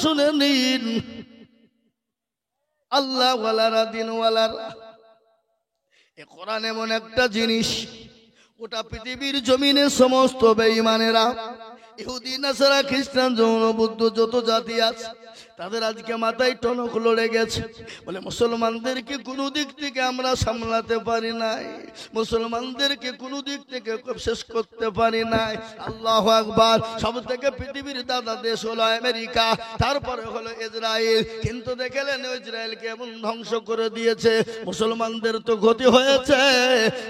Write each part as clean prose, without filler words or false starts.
শুনে নিন, আল্লাহ ওয়ালারা দিনওয়ালারা, এ কোরআন এমন একটা জিনিস, গোটা পৃথিবীর জমিনে সমস্ত বেঈমানেরা, ইহুদি নাসারা খ্রিস্টান জৈন বৌদ্ধ যত জাতি আছে, তাদের আজকে মাথায় টনক লড়ে গেছে। বলে মুসলমানদেরকে কোনো দিক থেকে আমরা সামলাতে পারি নাই, মুসলমানদেরকে কোনো দিক থেকে শেষ করতে পারি নাই। আল্লাহু আকবার। সব থেকে পৃথিবীর দাদা দেশ হলো আমেরিকা, তারপরে হলো ইসরায়েল। কিন্তু দেখলেন ইসরায়েলকে এমন ধ্বংস করে দিয়েছে, মুসলমানদের তো ক্ষতি হয়েছে।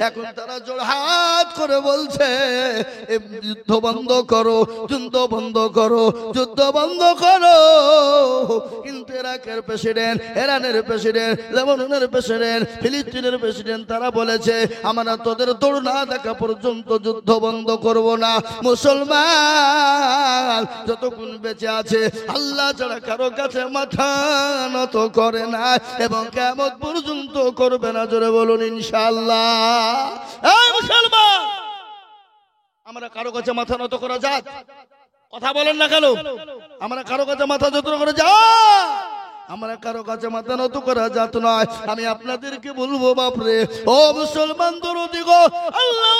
এখন তারা জোড়হাত করে বলছে যুদ্ধ বন্ধ করো, যুদ্ধ বন্ধ করো, যুদ্ধ বন্ধ করো। কিন্তু ইরাকের প্রেসিডেন্ট, ইরানের প্রেসিডেন্ট, লেবাননের প্রেসিডেন্ট, ফিলিস্তিনের প্রেসিডেন্ট তারা বলেছে আমরা তোদের দৌড় না দেখা পর্যন্ত যুদ্ধ বন্ধ করব না। মুসলমান যতক্ষণ বেঁচে আছে আল্লাহ ছাড়া কারো কাছে মাথা নত করে না এবং কিয়ামত পর্যন্ত করবে না। জোরে বলুন ইনশাআল্লাহ। এই মুসলমান, আমরা কারো কাছে মাথা নত করা যাক? কথা বলেন না কেন? আমরা কারো কাছে মাথা নত করে যা, আমরা কারো কাছে মাথা নত করা যাত নয়। আমি আপনাদেরকে বলবো বাপরে, ও মুসলমান দরদি গো, আল্লাহ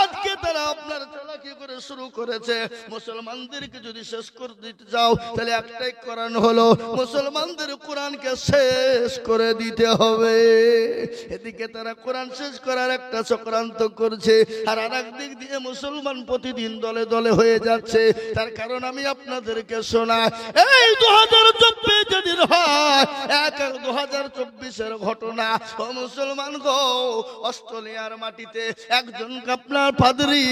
আজকে তারা আপনার চালাকি করে শুরু করেছে। মুসলমানদেরকে যদি শেষ করে দিতে চাও তাহলে একটাই কোরআন হলো, মুসলমানদের কোরআনকে শেষ করে দিতে হবে। এদিকে তারা কোরআন শেষ করার একটা চক্রান্ত করছে, আর আরেক দিক দিয়ে মুসলমান প্রতিদিন দলে দলে হয়ে যাচ্ছে। তার কারণ আমি আপনাদেরকে শোনা, এই 2024 যেদিন হয় 1/1/2024 ঘটনা, ও মুসলমান গো, অস্ট্রেলিয়ার মাটিতে একজন আপনার পাদ্রী,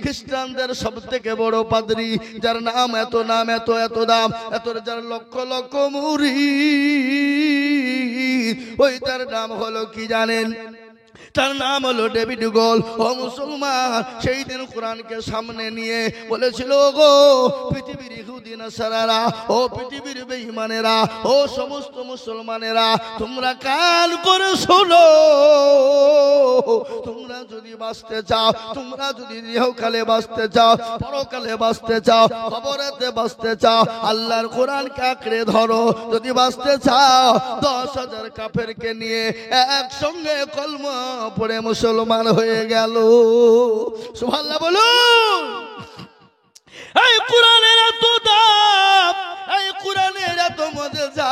খ্রিস্টানদের সব থেকে বড় পাদ্রী, যার নাম এত নাম এত এত দাম, এত যার লক্ষ লক্ষ মুরিদ, ওই তার নাম হলো কি জানেন? তার নাম হলো ডেভিড গোল। ও মুসলমান, সেই দিন কোরআনকে সামনে নিয়ে বলেছিল, গো পৃথিবীর ইহুদি নাসারারা, ও পৃথিবীর বেঈমানেরা, ও সমস্ত মুসলমানেরা, তোমরা কান করে শোনো। তোমরা যদি বাঁচতে চাও, তোমরা যদি ইহকালে বাঁচতে চাও, পরকালে বাঁচতে চাও, কবরেতে বাঁচতে চাও, আল্লাহর কোরআনকে আঁকড়ে ধরো। যদি বাঁচতে চাও 10,000 কাফেরকে নিয়ে একসঙ্গে কলমা পড়ে মুসলমান হয়ে গেল। সুবহানাল্লাহ বলুন। এই কোরআনের এত দাম, এই কোরআনের এত মজা,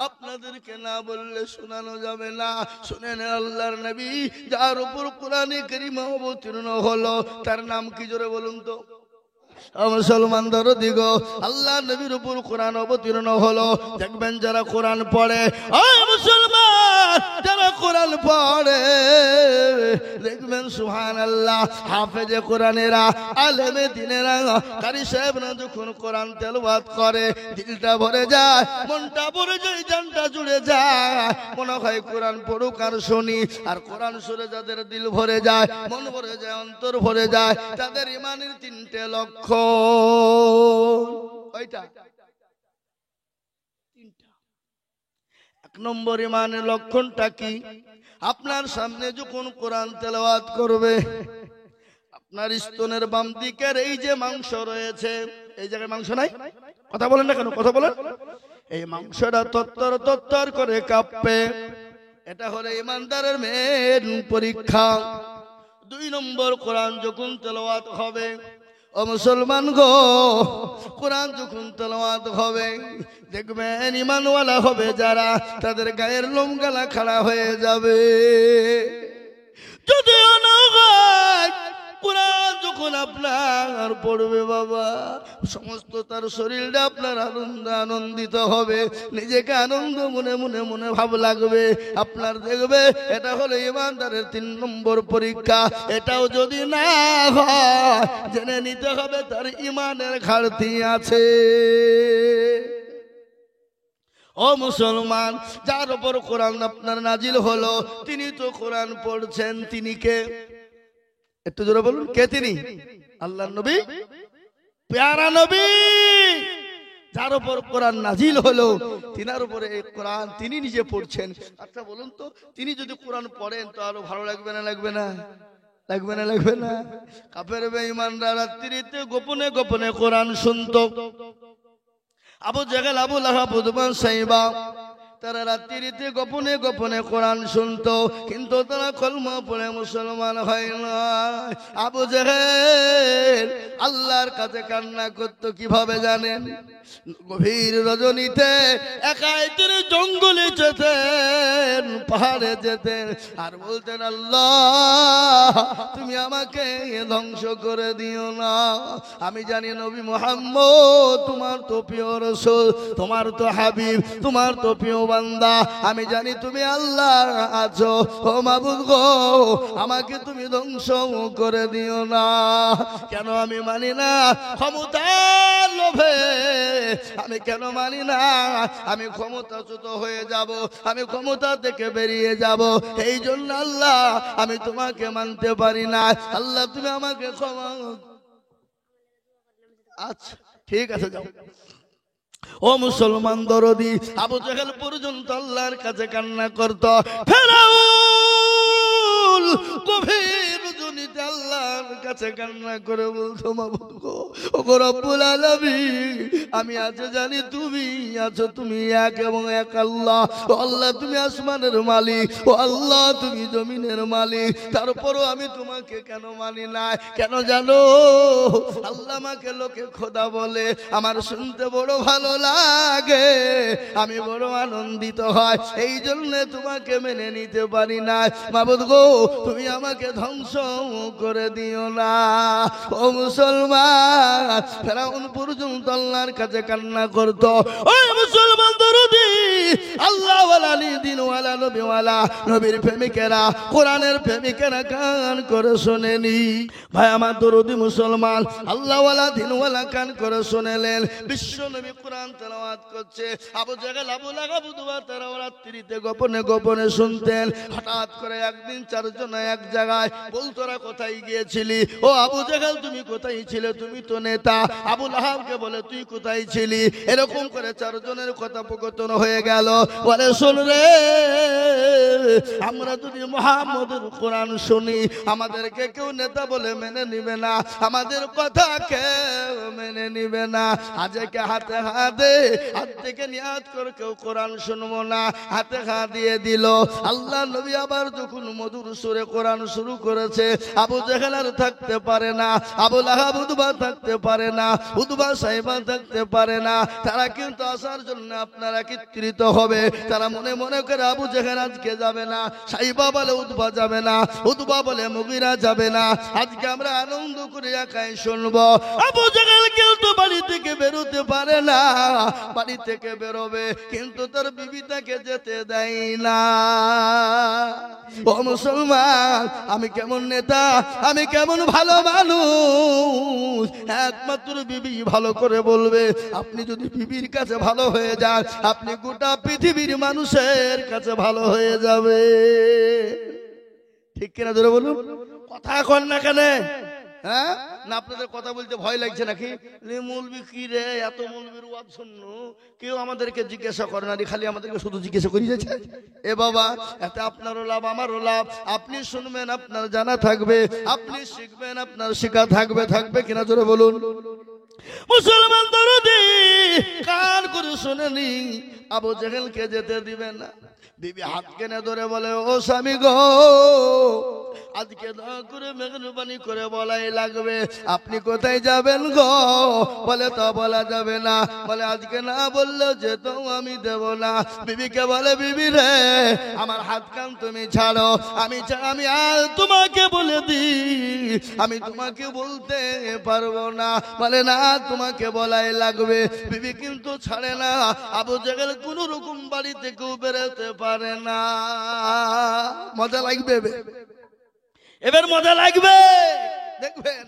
আপনাদেরকে না বললে শোনানো যাবে না। শুনেন, আল্লাহর নবী যার উপর কোরআনে কারীম অবতীর্ণ হলো, তার নাম কি? জোরে বলুন তো। মুসলমান দরদি গো, আল্লাহ নবীর উপর কোরআন অবতীর্ণ হলো। দেখবেন যারা কোরআন পড়ে, ও মুসলমান যারা কোরআন পড়ে, দেখবেন সুবহানাল্লাহ, হাফেজে কোরআনেরা, আলেমে দিনেরা, কারি সাহেবরা যখন কোরআন তেলাওয়াত করে, দিলটা ভরে যায়, মনটা ভরে যায়, জানটা জুড়ে যায়, মনে হয় কোরআন পড়ুক আর শুনি। আর কোরআন শুনে যাদের দিল ভরে যায়, মন ভরে যায়, অন্তর ভরে যায়, তাদের ইমানের 3টে লক্ষ্য। কয়টা? 3টা। 1 নম্বর ইমানের লক্ষণটা কি? আপনার সামনে যখন কোরআন তেলাওয়াত করবে, আপনার স্তনের বাম দিকের এই যে মাংস রয়েছে, এই জায়গায় মাংস নাই? কথা বলেন না কেন? কথা বলেন। এই মাংসটা তত্তর তত্তর করে কাঁপবে। এটা হলো ইমানদারের মেন পরীক্ষা। 2 নম্বর, কোরআন যখন তেলাওয়াত হবে, ও মুসলমান গো, কোরআন যখন তেলাওয়াত হবে, দেখবেন ঈমানওয়ালা হবে যারা, তাদের গায়ের লোম গালা খাড়া হয়ে যাবে। যদিও না হয়, কোরআন যখন আপনার পড়বে বাবা, সমস্ত তার শরীরটা আপনার আনন্দিত হবে, নিজেকে আনন্দ মনে মনে মনে ভাব লাগবে আপনার। দেখবে এটা হলো ইমানদারের 3 নম্বর পরীক্ষা। এটাও যদি না হয়, জেনে নিতে হবে তার ইমানের ঘাটতি আছে। ও মুসলমান, যার উপর কোরআন আপনার নাজিল হলো, তিনি তো কোরআন পড়ছেন, তিনি কে? একটু জোরে বলুন, কে তিনি? আল্লাহর নবী, প্যারা নবী, যার উপর কোরআন নাজিল হলো, তিনার উপরে এই কোরআন তিনি নিজে পড়ছেন। আচ্ছা বলুন তো, তিনি যদি কোরআন পড়েন তো আরো ভালো লাগবে না? লাগবে না? লাগবে না? লাগবে না? কাফের বেঈমানরা রাত্রিতে গোপনে গোপনে কোরআন শুনতো। আবু জেহেল, আবু লাহাব, উতবা, সাইবা তারা রাত্রিতে গোপনে গোপনে কোরআন শুনতো, কিন্তু তারা কলমা পড়ে মুসলমান হয় না। আবু জেহেল আল্লাহর কাছে কান্না করতো কিভাবে জানেন? গভীর রজনীতে একাই তিনি জঙ্গলে যেতেন, পাহাড়ে যেতেন, আর বলতেন আল্লাহ তুমি আমাকে ধ্বংস করে দিও না। আমি জানি নবী মুহাম্মদ তোমার তো প্রিয় রাসূল, তোমার তো হাবিব, তোমার তো প্রিয় বান্দা, আমি জানি তুমি আল্লাহ আছো। ও মাবুদ গো, আমাকে তুমি ধ্বংস করে দিও না। কেন আমি মানি না? ক্ষমতার লোভে আমি কেন মানি না? আমি ক্ষমতাচ্যুত হয়ে যাব, আমি ক্ষমতা থেকে বেরিয়ে যাব, এই জন্য আল্লাহ আমি তোমাকে মানতে পারি না। আল্লাহ তুমি আমাকে ক্ষমা। আচ্ছা ঠিক আছে, যাও। ও মুসলমান দরদি, আবু জেহেল পর্যন্ত আল্লাহর কাছে কান্না করত। ফেরাউন গভীর রজনীতে আল্লাহর কাছে কান্না করে বলতো মাবুদ গো, ওগো রব্বুল আলামিন, আমি আজ জানি তুমি আছো, তুমি এক এবং এক আল্লাহ। ও আল্লাহ তুমি আসমানের মালিক, ও আল্লাহ তুমি জমিনের মালিক, তারপরও আমি তোমাকে কেন মানি না? কেন জানো? আল্লাহ আমাকে লোকে খোদা বলে, আমার শুনতে বড় ভালো লাগে, আমি বড় আনন্দিত হয়, এই জন্য তোমাকে মেনে নিতে পারি না। মাবুদ গো, তুমি আমাকে ধ্বংস করে দিও না। ও মুসলমান, ফেরাউন পর্যন্ত আল্লাহর কাছে কান্না করত। ওই মুসলমান দরদি, আল্লাহ ওয়ালা, দিন ওয়ালা, নবী ওয়ালা, নবীর প্রেমিকেরা, কোরআনের প্রেমিকেরা কান করে শোনেনি। ভাই আমার দরদি মুসলমান, আল্লাহ ওয়ালা, দিন ওয়ালা কান করে শুনেলেন। বিশ্ব নবী কোরআন তেলাওয়াত করছে। আবু জেহেল, আবু লাহাব, উতবা তারা রাত্রিতে গোপনে গোপনে শুনতেন। হঠাৎ করে একদিন চারজন এক জায়গায় বলতো, তোরা কোথায় গিয়েছিলি? ও আবু জেহেল তুমি কোথায় ছিলে? তুমি তো নেতা। আবু লাহাবকে বলে তুই কোথায় ছিলি? এরকম করে চারজনের কথোপকথন হয়ে গেল। বলে শোন রে, আমরা যদি মুহাম্মদের কোরআন শুনি, আমাদেরকে কেউ নেতা বলে মেনে নিবে না, আমাদের কথা কেউ মেনে নিবে না। আজকে হাতে হাতে হাত থেকে নিয়াত করে কেউ কোরআন শুনবো না, হাতে হাত দিয়ে দিল। আল্লাহ নবী আবার যখন মধুর সুরে কোরআন শুরু করেছে, আবু জেহেল আর থাকতে পারে না, আবু লাহাব, উতবা থাকতে পারে না, উতবা, সাইবা থাকতে পারে না। তারা কিন্তু আসার জন্য আপনারা একত্রিত হবে। তারা মনে মনে করে আবু জেহেল আজকে যাবে না, সাইবা বলে উতবা যাবে না, উতবা বলে মুগিরা যাবে না, আজকে আমরা আনন্দ করে একাই শুনবো। আবু জেহেল কিন্তু বাড়ি থেকে বেরোতে পারে না, বাড়ি থেকে বেরোবে কিন্তু তার বিবি তাকে যেতে দেয় না। ও মুসলমান, আমি কেমন নেতা, আমি কেমন ভালো মানুষ, একমাত্র বিবি ভালো করে বলবে। আপনি যদি বিবির কাছে ভালো হয়ে যান, আপনি গোটা পৃথিবীর মানুষের কাছে ভালো হয়ে যাবে। ঠিক কিনা ধরে বলুন? কথা কন না কেন? হ্যাঁ না, আপনাদের কথা বলতে ভয় লাগছে নাকি? মৌলবি কি রে, এত মৌলবির ওয়াজ শুনল, কেউ আমাদেরকে জিজ্ঞাসা করে না, খালি আমাদেরকে শুধু জিজ্ঞাসা করে যাচ্ছে। এ বাবা, এতে আপনারও লাভ আমারও লাভ। আপনি শুনবেন, আপনার জানা থাকবে, আপনি শিখবেন, আপনার শেখা থাকবে। থাকবে কিনা জোরে বলুন? মুসলমান দরদি কান করে শুনেনি, আবু জেহেলকে যেতে দিবেন না। বিবি হাত কেনে ধরে বলে, ও স্বামী গো, আজকে দয়া করে মেহরবানি করে বলাই লাগবে, আপনি কোথায় যাবেন গো? বলে তা বলা যাবে না। বলে আজকে না বললে যেত আমি দেব না। বিবিকে বলে, বিবি রে, আমার হাত কান তুমি ছাড়ো, আমি আর তোমাকে বলে দিই, আমি তোমাকে বলতে পারবো না। বলে না, তোমাকে বলাই লাগবে। বিবি কিন্তু ছাড়ে না। আবু জেহেল কোন রকম বাড়ি থেকেও বেরোতে পারে না। মজা লাগবে এবার, মজা লাগবে। দেখবেন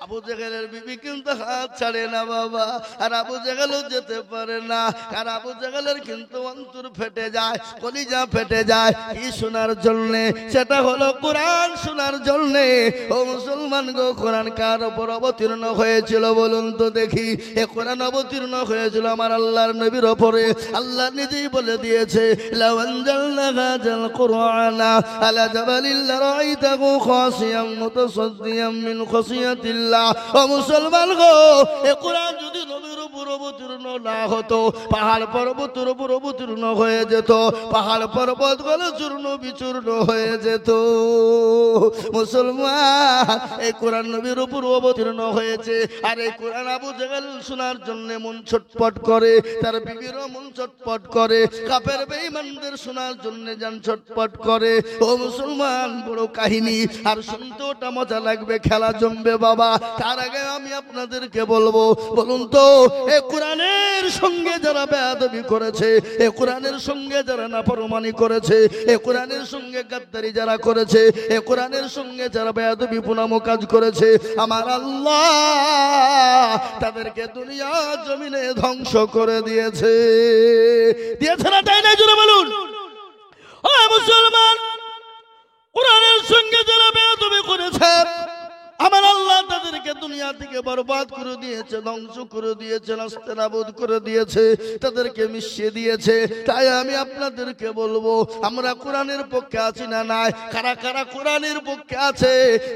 আবু জেহেলের বিবি কিন্তু হাত ছাড়ে না বাবা, আর আবু জেহেলও যেতে পারে না। আর আবু জেহেলের কিন্তু অন্তর ফেটে যায়, কলিজা ফেটে যায়। কি শোনার জন্যে? সেটা হলো কোরআন শোনার জন্যে। ও মুসলমান গো, কোরআন কার উপর অবতীর্ণ হয়েছিল বলুন তো দেখি? এ কোরআন অবতীর্ণ হয়েছিল আমার আল্লাহর নবীর উপরে। আল্লাহ নিজেই বলে দিয়েছে, লাউ আনজালনা হাযাল কুরআনা আলা জাবালিন লারাআইতাহু খাশিয়াম মুতাসাদ্দিয়াম মিন খাশিয়াতিল্লাহ। ও মুসলমান গো, এ কোরআন যদি নবীর উপর অবতীর্ণ না হতো, পাহাড় পর্বতের উপর অবতীর্ণ হয়ে যেত, পাহাড় পর্বত গুলো চূর্ণ বিচূর্ণ হয়ে যেত। মুসলমান, এই কোরআন নবীর উপর অবতীর্ণ হয়েছে, আর এই কোরআন আবু জেহেল শোনার জন্য মন ছটপট করে, তার বিবিরও মন ছটপট করে, কাফের বেঈমানদের শোনার জন্য জান ছটপট করে। ও মুসলমান, বড় কাহিনী, আর শুনতে ওটা মজা লাগবে, খেলা জমবে বাবা। তার আগে আমি আপনাদেরকে বলবো, বলুন তো, এই কোরআনের সঙ্গে যারা বেয়াদবি করেছে, এই কোরআনের সঙ্গে যারা নাফরমানি করেছে, এই কোরআনের সঙ্গে গাদ্দারি যারা করেছে, এই কোরআনের সঙ্গে যারা বেয়াদবি পুনামো কাজ করেছে, আমার আল্লাহ তাদেরকে দুনিয়া জমিনে ধ্বংস করে দিয়েছে। দিয়েছে না, তাই না? জোরে বলুন। ও মুসলমান, কোরআনের সঙ্গে যারা বেয়াদবি করেছে, আমার আল্লাহ তাদেরকে দুনিয়া থেকে বরবাদ করে দিয়েছে, ধ্বংস করে দিয়েছে, নাস্তানাবুদ করে দিয়েছে, তাদেরকে মিশিয়ে দিয়েছে। তাই আমি আপনাদেরকে বলবো, আমরা কোরআনের পক্ষে আছি না নাই? কারা কারা কোরআনের পক্ষে আছে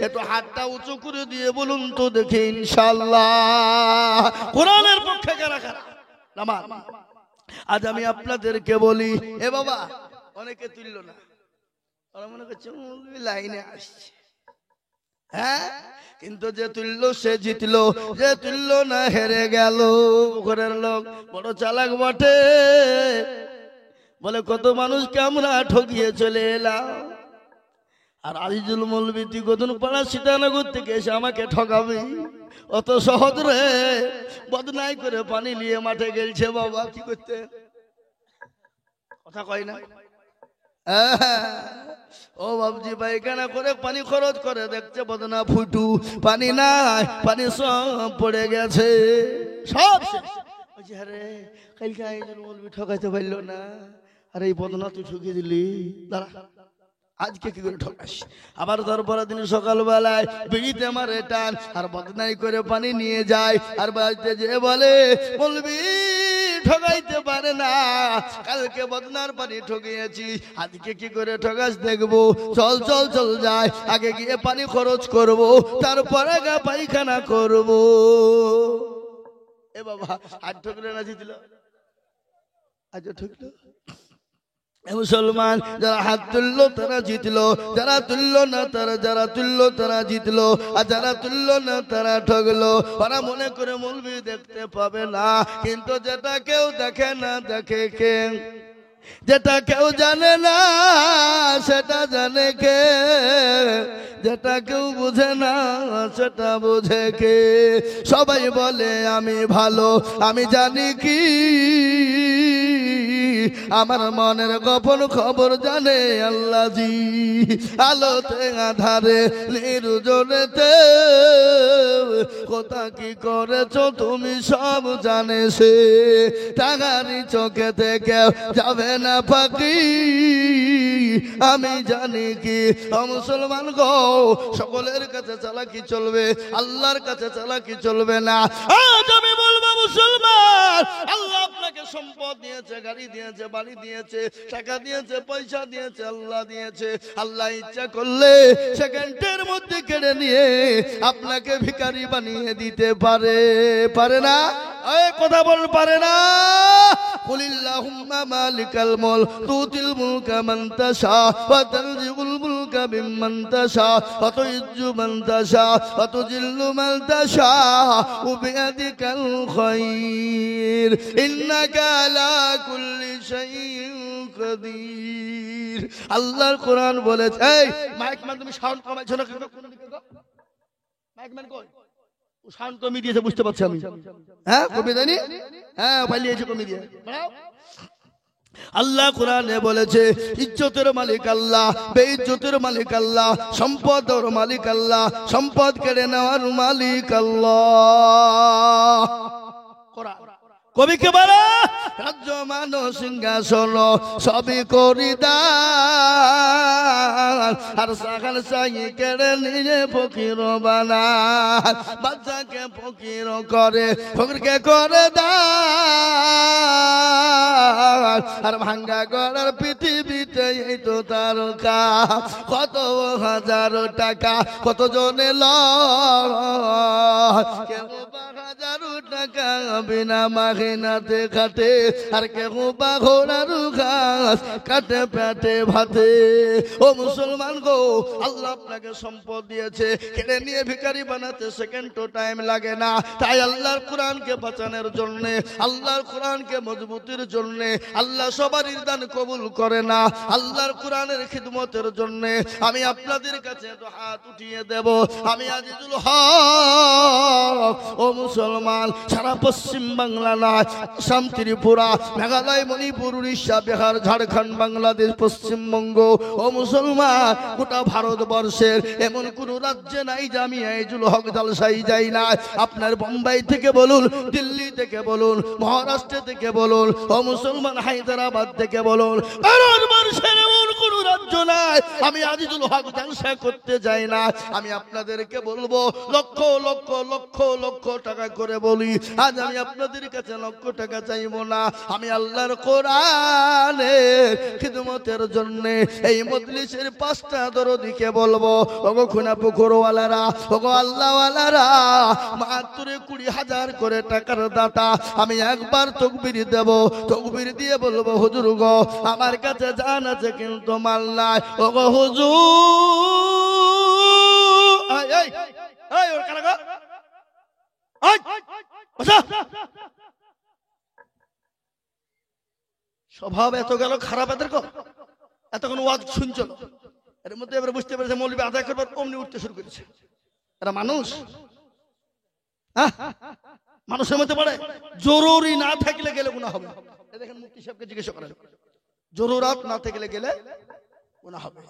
একটু হাতটা উঁচু করে দিয়ে বলুন তো দেখি, ইনশাআল্লাহ কোরআনের পক্ষে কারা কারা? নামাজ। আজ আমি আপনাদেরকে বলি, এ বাবা, অনেকে তুলল না, ওরা মনে করছে লাইনে আসছে, হ্যাঁ, কিন্তু যে তুললো সে জিতলো, যে তুললো না হেরে গেল। ঘরের লোক বড় চালাক বটে, বলে কত মানুষকে আমরা ঠকিয়ে চলে এলাম, আর আজিজুল মৌলবী তুই কতন পাড়া সীতানগর থেকে এসে আমাকে ঠকাবি? অত সহজ রে, বদনাই করে পানি নিয়ে মাঠে গেলছে বাবা। কি করতে কথা কয় না? ও বাবজি, পায়খানা করে পানি খরচ করে দেখছে বদনা ফুটু, পানি নাই, পানি সব পড়ে গেছে, সব শেষ। আরে কালকে আইজুল মৌলবী ঠকাইতে পারলো না, আর এই বদনা তুই ঠকিয়ে দিলি, দাঁড়া আজকে কি করে ঠকাস? আবার তারপরের দিন সকালবেলায় বিড়িতে মারে টান, আর বদনাই করে পানি নিয়ে যায়, আর বাড়িতে যে বলে মৌলবী ঠকাইতে পারে না, কালকে বদনার পানি ঠকিয়েছি, আজকে কি করে ঠকাস দেখবো। চল চল চল যায়, আগে গিয়ে পানি খরচ করব, তারপরে গা পায়খানা করব। এ বাবা, আজ ঠকলে না জিতল? আজ ঠকলো? মুসলমান, যারা হাত তুললো তারা জিতলো, যারা তুললো না তারা, যারা তুললো তারা জিতলো, আর যারা তুললো না তারা ঠকলো। ওরা মনে করে মৌলবী দেখতে পাবে না, কিন্তু যেটা কেউ দেখে না দেখে কে? যেটা কেউ জানে না সেটা জানে কে? যেটা কেউ বুঝে না সেটা বুঝে কে? সবাই বলে আমি ভালো, আমি জানি কি আমার মনের গোপন খবর জানে আল্লাহ জি। আলোতে আধারে নির্জনেতে কোথা কি করেছো তুমি সব জানে সে, টাঙারি চোখে থেকে যাবে না ফাঁকি, আমি জানি কি। মুসলমান গো, সকলের কাছে চালাকি চলবে, আল্লাহর কাছে চালাকি চলবে না। আজ আমি বলবো মুসলমান, আল্লাহ আপনাকে সম্পদ দিয়েছে, গাড়ি দিয়েছে, বাড়ি দিয়েছে, টাকা দিয়েছে, পয়সা দিয়েছে, আল্লাহ দিয়েছে। আল্লাহ ইচ্ছা করলে সেকেন্ডের মধ্যে কেড়ে নিয়ে আপনাকে ভিখারি বানিয়ে দিতে পারে, পারে না? কথা বল, পারে না? কুলিল্লাহুম্মা মালিকাল মুলক তুতিল মুলকা মান তাশা ওয়া তানজিউল মুলকা মিম্মান তাশা ওয়া তুইজ্জু মান তাশা ওয়া তুজিল্লু মান তাশা ওয়া বিয়াদিকাল খায়র ইন্নাকা আলা কুল্লি শাইইন কাদির। আল্লাহর কোরআন বলেছে, এই মাইক ম্যান তুমি সাউন্ড কমাইছো না কেন? কোন দিকে গো মাইক ম্যান কই? ও সাউন্ড কমিয়ে দিয়েছে, বুঝতে পারছি আমি। হ্যাঁ, কমিয়ে দেয়নি? হ্যাঁ, পালিয়েছে, কমিয়ে দিয়ে। আল্লাহ কোরআনে বলেছে, ইজ্জতের মালিক আল্লাহ, বেইজ্জতের মালিক আল্লাহ, সম্পদের মালিক আল্লাহ, সম্পদ কেড়ে নেওয়ার মালিক আল্লাহ। কোরআন কবিকে বলে, রাজ্য মান সিংহাসন সবই করি দান, আর সাখান সাই কেড়ে নিয়ে ফকির বানায়, বাচ্চাকে ফকির করে, ফকিরকে করে দান, আর ভাঙ্গা গড়ার পৃথিবীতে এই তো তার কাজ। কত হাজার টাকা কত জনে লয়, কেউ 1000 টাকা বিনা মাহিনাতে কাটে, আর কেউ বা ঘোড়ার ঘাস কাটে পেটে ভাতে। ও মুসলমান গো, আল্লাহ আপনাকে সম্পদ দিয়েছে, কেড়ে নিয়ে ভিখারি বানাতে সেকেন্ডও টাইম লাগে না। তাই আল্লাহর কোরআনকে বাঁচানোর জন্য, আল্লাহর কোরআনকে মজবুতির জন্য, আল্লাহ সবারই দান কবুল করে না, আল্লাহর কোরআনের খিদমতের জন্য আমি আপনাদের কাছে তো হাত উঠিয়ে দেব। আমি আজিজুল হক। ও মুসলমান, সারা পশ্চিম বাংলা নয়, আসাম, ত্রিপুরা, মেঘালয়, মণিপুর, উড়িষ্যা, বিহার, ঝাড়খণ্ড, বাংলাদেশ, পশ্চিমবঙ্গ, ও মুসলমান গোটা ভারতবর্ষের এমন কোন রাজ্যে নাই যে আমি আজিজুল হক জালসাই যাই না। আপনার বোম্বাই থেকে বলুন, দিল্লি থেকে বলুন, মহারাষ্ট্র থেকে বলুন, ও মুসলমান হায়দ্রাবাদ থেকে বলুন, ভারতবর্ষের এমন কোন রাজ্য নাই আমি আজিজুল হক জালসা করতে যাই না। আমি আপনাদেরকে বলবো, লক্ষ লক্ষ লক্ষ লক্ষ টাকা করে বলি, আজ আমি আপনাদের কাছে লক্ষ টাকা চাইবো না। আমি আল্লাহর কোরআনের খিদমতের জন্য এই মজলিসের 5টা দরদিকে বলবো, ওগো খুনা পুকুরওয়ালারা, ওগো আল্লাহওয়ালারা, মাত্র 20,000 করে টাকার দাতা, আমি একবার তাকবীর দেব, তাকবীর দিয়ে বলবো, হুজুর গো আমার কাছে জান আছে কিন্তু মাল নাই। ওগো হুজুর, এই এই ওর কানা গো, এই বসা। স্বভাব এত গেল খারাপ এদের কো, এতক্ষণ ওয়াজ শুনছো, এর মধ্যে এবার বুঝতে পেরেছে মৌলবী আদায় করবার অমনি উঠতে শুরু করেছে। এরা মানুষ, হ্যাঁ মানুষের মধ্যে পড়ে। জরুরি না থাকলে গেলে গুনাহ হবে। দেখেন মুফতি সাহেবকে জিজ্ঞাসা করেন, জরুরাত না থাকলে গেলে গুনাহ হবে।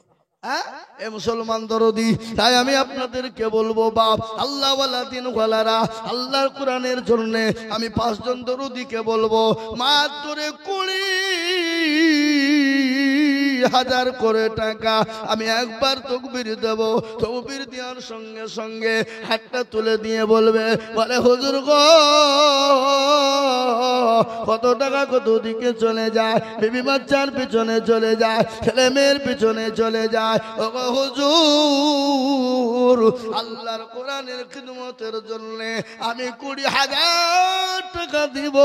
হ্যাঁ এ মুসলমান দরদি, তাই আমি আপনাদেরকে বলবো, বাপ আল্লাহ ওয়ালা দিন ওয়ালারা, আল্লাহর কোরআনের জন্য আমি 5 জন দরদিকে বলবো, মাত্র 20,000 করে টাকা আমি একবার তাকবীর দেব। তাকবীর দেওয়ার সঙ্গে সঙ্গে হাতটা তুলে দিয়ে বলবে, বলে হুজুর গো কত টাকা কত দিকে চলে যায়, বিবি বাচ্চার পিছনে চলে যায়, ছেলে মেয়ের পিছনে চলে যায়। ওগো হুজুর, আল্লাহর কোরআনের খিদমতের জন্য আমি 20,000 টাকা দিব।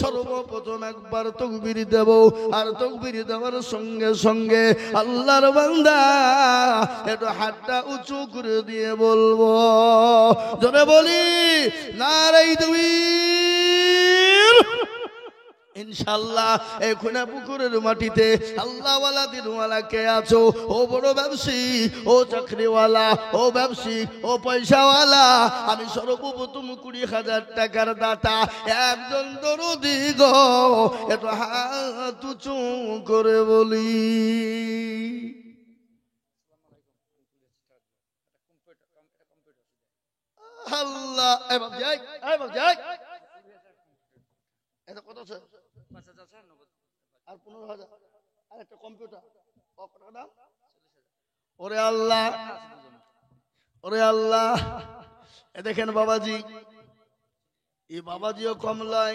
সর্বপ্রথম একবার তাকবীর দেব, আর তাকবীর দেওয়ার সঙ্গে সঙ্গে আল্লাহর বান্দা একটু হাতটা উঁচু করে দিয়ে বলবো, জোরে বলি নারায়ে তাকবীর। ইনশাআল্লাহ এই খুনা পুকুরের মাটিতে আল্লাহওয়ালা দিনওয়ালা কে আছো, ও বড় ব্যবসায়ী, ও চাকরিওয়ালা, ও ব্যবসায়ী, ও পয়সাওয়ালা, আমি সর্বপ্রথম 20,000 টাকার দাতা একজন দরদি গো একটু হাত উঁচু করে বলি। আল্লাহ এবার যাই, এবার যাই, এটা কত আছে? আর 15,000, আর একটা কম্পিউটার, কত দাম? ওরে আল্লাহ, ওরে আল্লাহ। এ দেখেন বাবাজি, এই বাবাজিও কমলাই,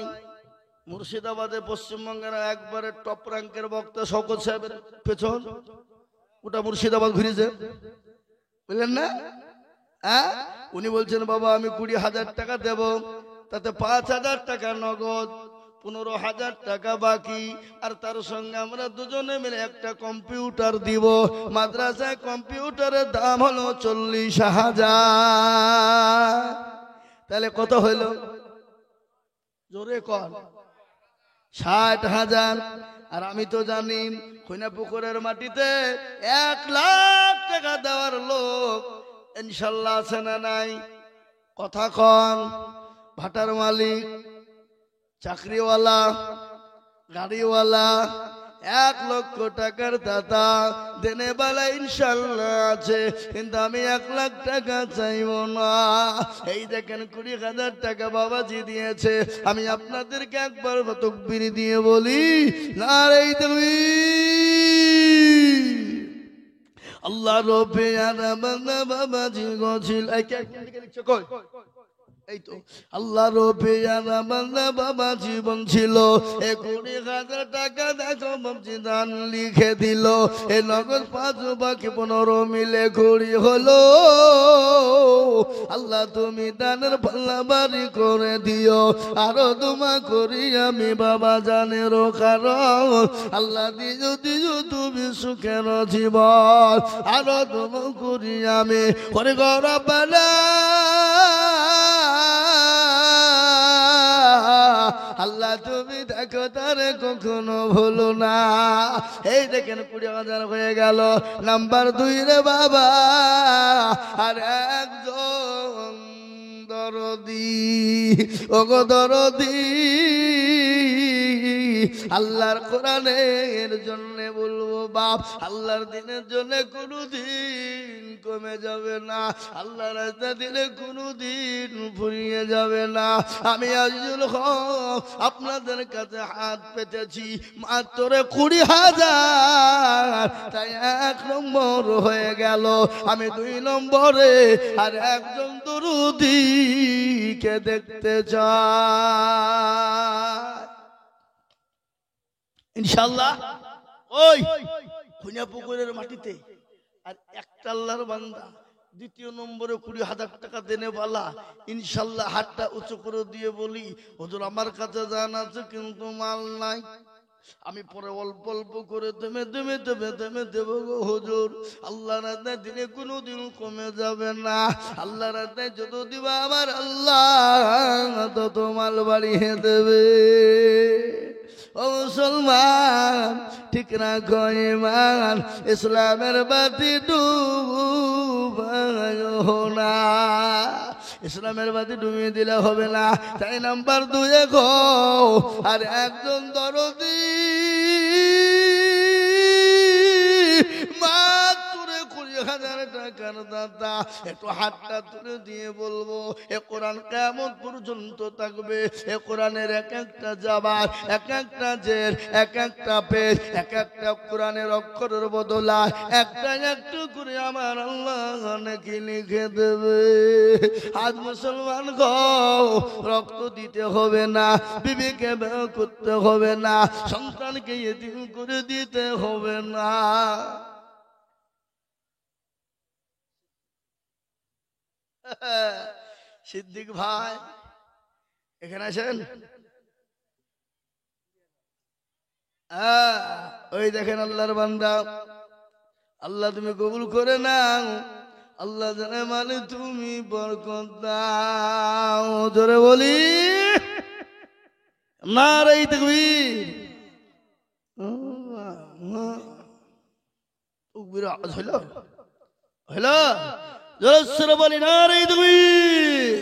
মুর্শিদাবাদে পশ্চিমবঙ্গের একবারে টপ র্যাঙ্কের বক্তা শওকত সাহেবের পেছন, ওটা মুর্শিদাবাদ ঘুরেছে, বুঝলেন না? হ্যাঁ উনি বলছেন, বাবা আমি 20,000 টাকা দেব, তাতে 5,000 টাকা নগদ, 15,000 টাকা বাকি, আর তার সঙ্গে আমরা দুজনে মিলে একটা কম্পিউটার দিব। মাদ্রাসায় কম্পিউটারের দাম হলো 40,000। তাহলে কত হইল? জোরে কর। 60,000। আর আমি তো জানি খুনা পুকুরের মাটিতে 1 লাখ টাকা দেওয়ার লোক ইনশাল্লাহ আছে না নাই? কথা কন। ভাটার মালিক, চাকরিওয়ালা, গাড়িওয়ালা, 1 লক্ষ টাকার দাতা দেনে বেলা ইনশাল্লাহ আছে, কিন্তু আমি 1 লাখ টাকা চাইব না। এই দেখেন 20,000 টাকা বাবাজি দিয়েছে। আমি আপনাদেরকে একবার তাকবীর দিয়ে বলি, নারায়ে তাকবীর। আল্লাহ রব্বে আলামিন বাবাজি গছিল, এই কে লিখছে কই? এই তো আল্লাহ রবিয়ানা বান্দা বাবা জীবন ছিল 20,000 টাকা দেখো বাবজি দান লিখে দিল এ নগদ 5 বাকি 15 মিলে 20 হলো আল্লাহ তুমি দানের পাল্লা বাড়ি করে দিও আরো দুমা করি আমি বাবা জানের কারণ আল্লাহ দিও দিও তুমি সুখের জীবন আরো দুমা করি আমি করে গৌরবানা আল্লাহ তুমি দেখো তারে কখনো ভুলো না এই দেখেন 20,000 হয়ে গেল নাম্বার 2 রে বাবা আর একজন দরদি ওগো দরদি আল্লাহর কোরআনের জন্য বলবো বাপ আল্লাহর দিনের জন্য কোনোদিন কমে যাবে না আল্লাহর রাস্তা দিলে কোনোদিন ফুরিয়ে যাবে না আমি আজুল হক আপনাদের কাছে হাত পেতেছি মাত্র 20,000 তাই 1 নম্বর হয়ে গেল আমি 2 নম্বরে আর একজন দরুদিকে দেখতে চাই ইনশাআল্লাহ ওই খুনিয়া পুকুরের মাটিতে আর একটা আল্লাহর বান্দা 2 নম্বরে 20,000 টাকা দেনে বলা ইনশাআল্লাহ হাতটা উঁচু করে দিয়ে বলি হুজুর আমার কাছে জান আছে কিন্তু মাল নাই আমি পরে অল্প অল্প করে দেমে দেবো গো হুজুর আল্লাহ রাতে দিনে কোনোদিন কমে যাবে না আল্লাহ রাতে যত দিবা আমার আল্লাহ তত মাল বাড়িয়ে দেবে ও মুসলমান ঠিক রাখো ঈমান ইসলামের বাতি ডুবায়ো না ইসলামের বাতি ডুবিয়ে দিলে হবে না তাই নাম্বার 2 গো আর একজন দরদি মাত্র 20,000 টাকার দাদা একটু হাতটা তুলে দিয়ে বলবো এ কোরআন কিয়ামত পর্যন্ত থাকবে এ কোরআনের এক একটা জবান এক একটা জের এক একটা পেজ এক একটা কোরআনের অক্ষরের বদলায় একটা একটু করে আমার আল্লাহ নাকি লিখে দেবে আজ মুসলমান গো রক্ত দিতে হবে না বিবিকে বিয়ে করতে হবে না সন্তানকে ইতিম করে দিতে হবে না সিদ্দিক ভাই এখানে আছেন ওই দেখেন আল্লাহর বান্দা আল্লাহ তুমি কবুল করে নাও আল্লাহ জানে মানে তুমি বরকত দাও জোরে বলি নারে তাকবীর তাকবীর আওয়াজ হলো হলো জোরে বলি নারে তাকবীর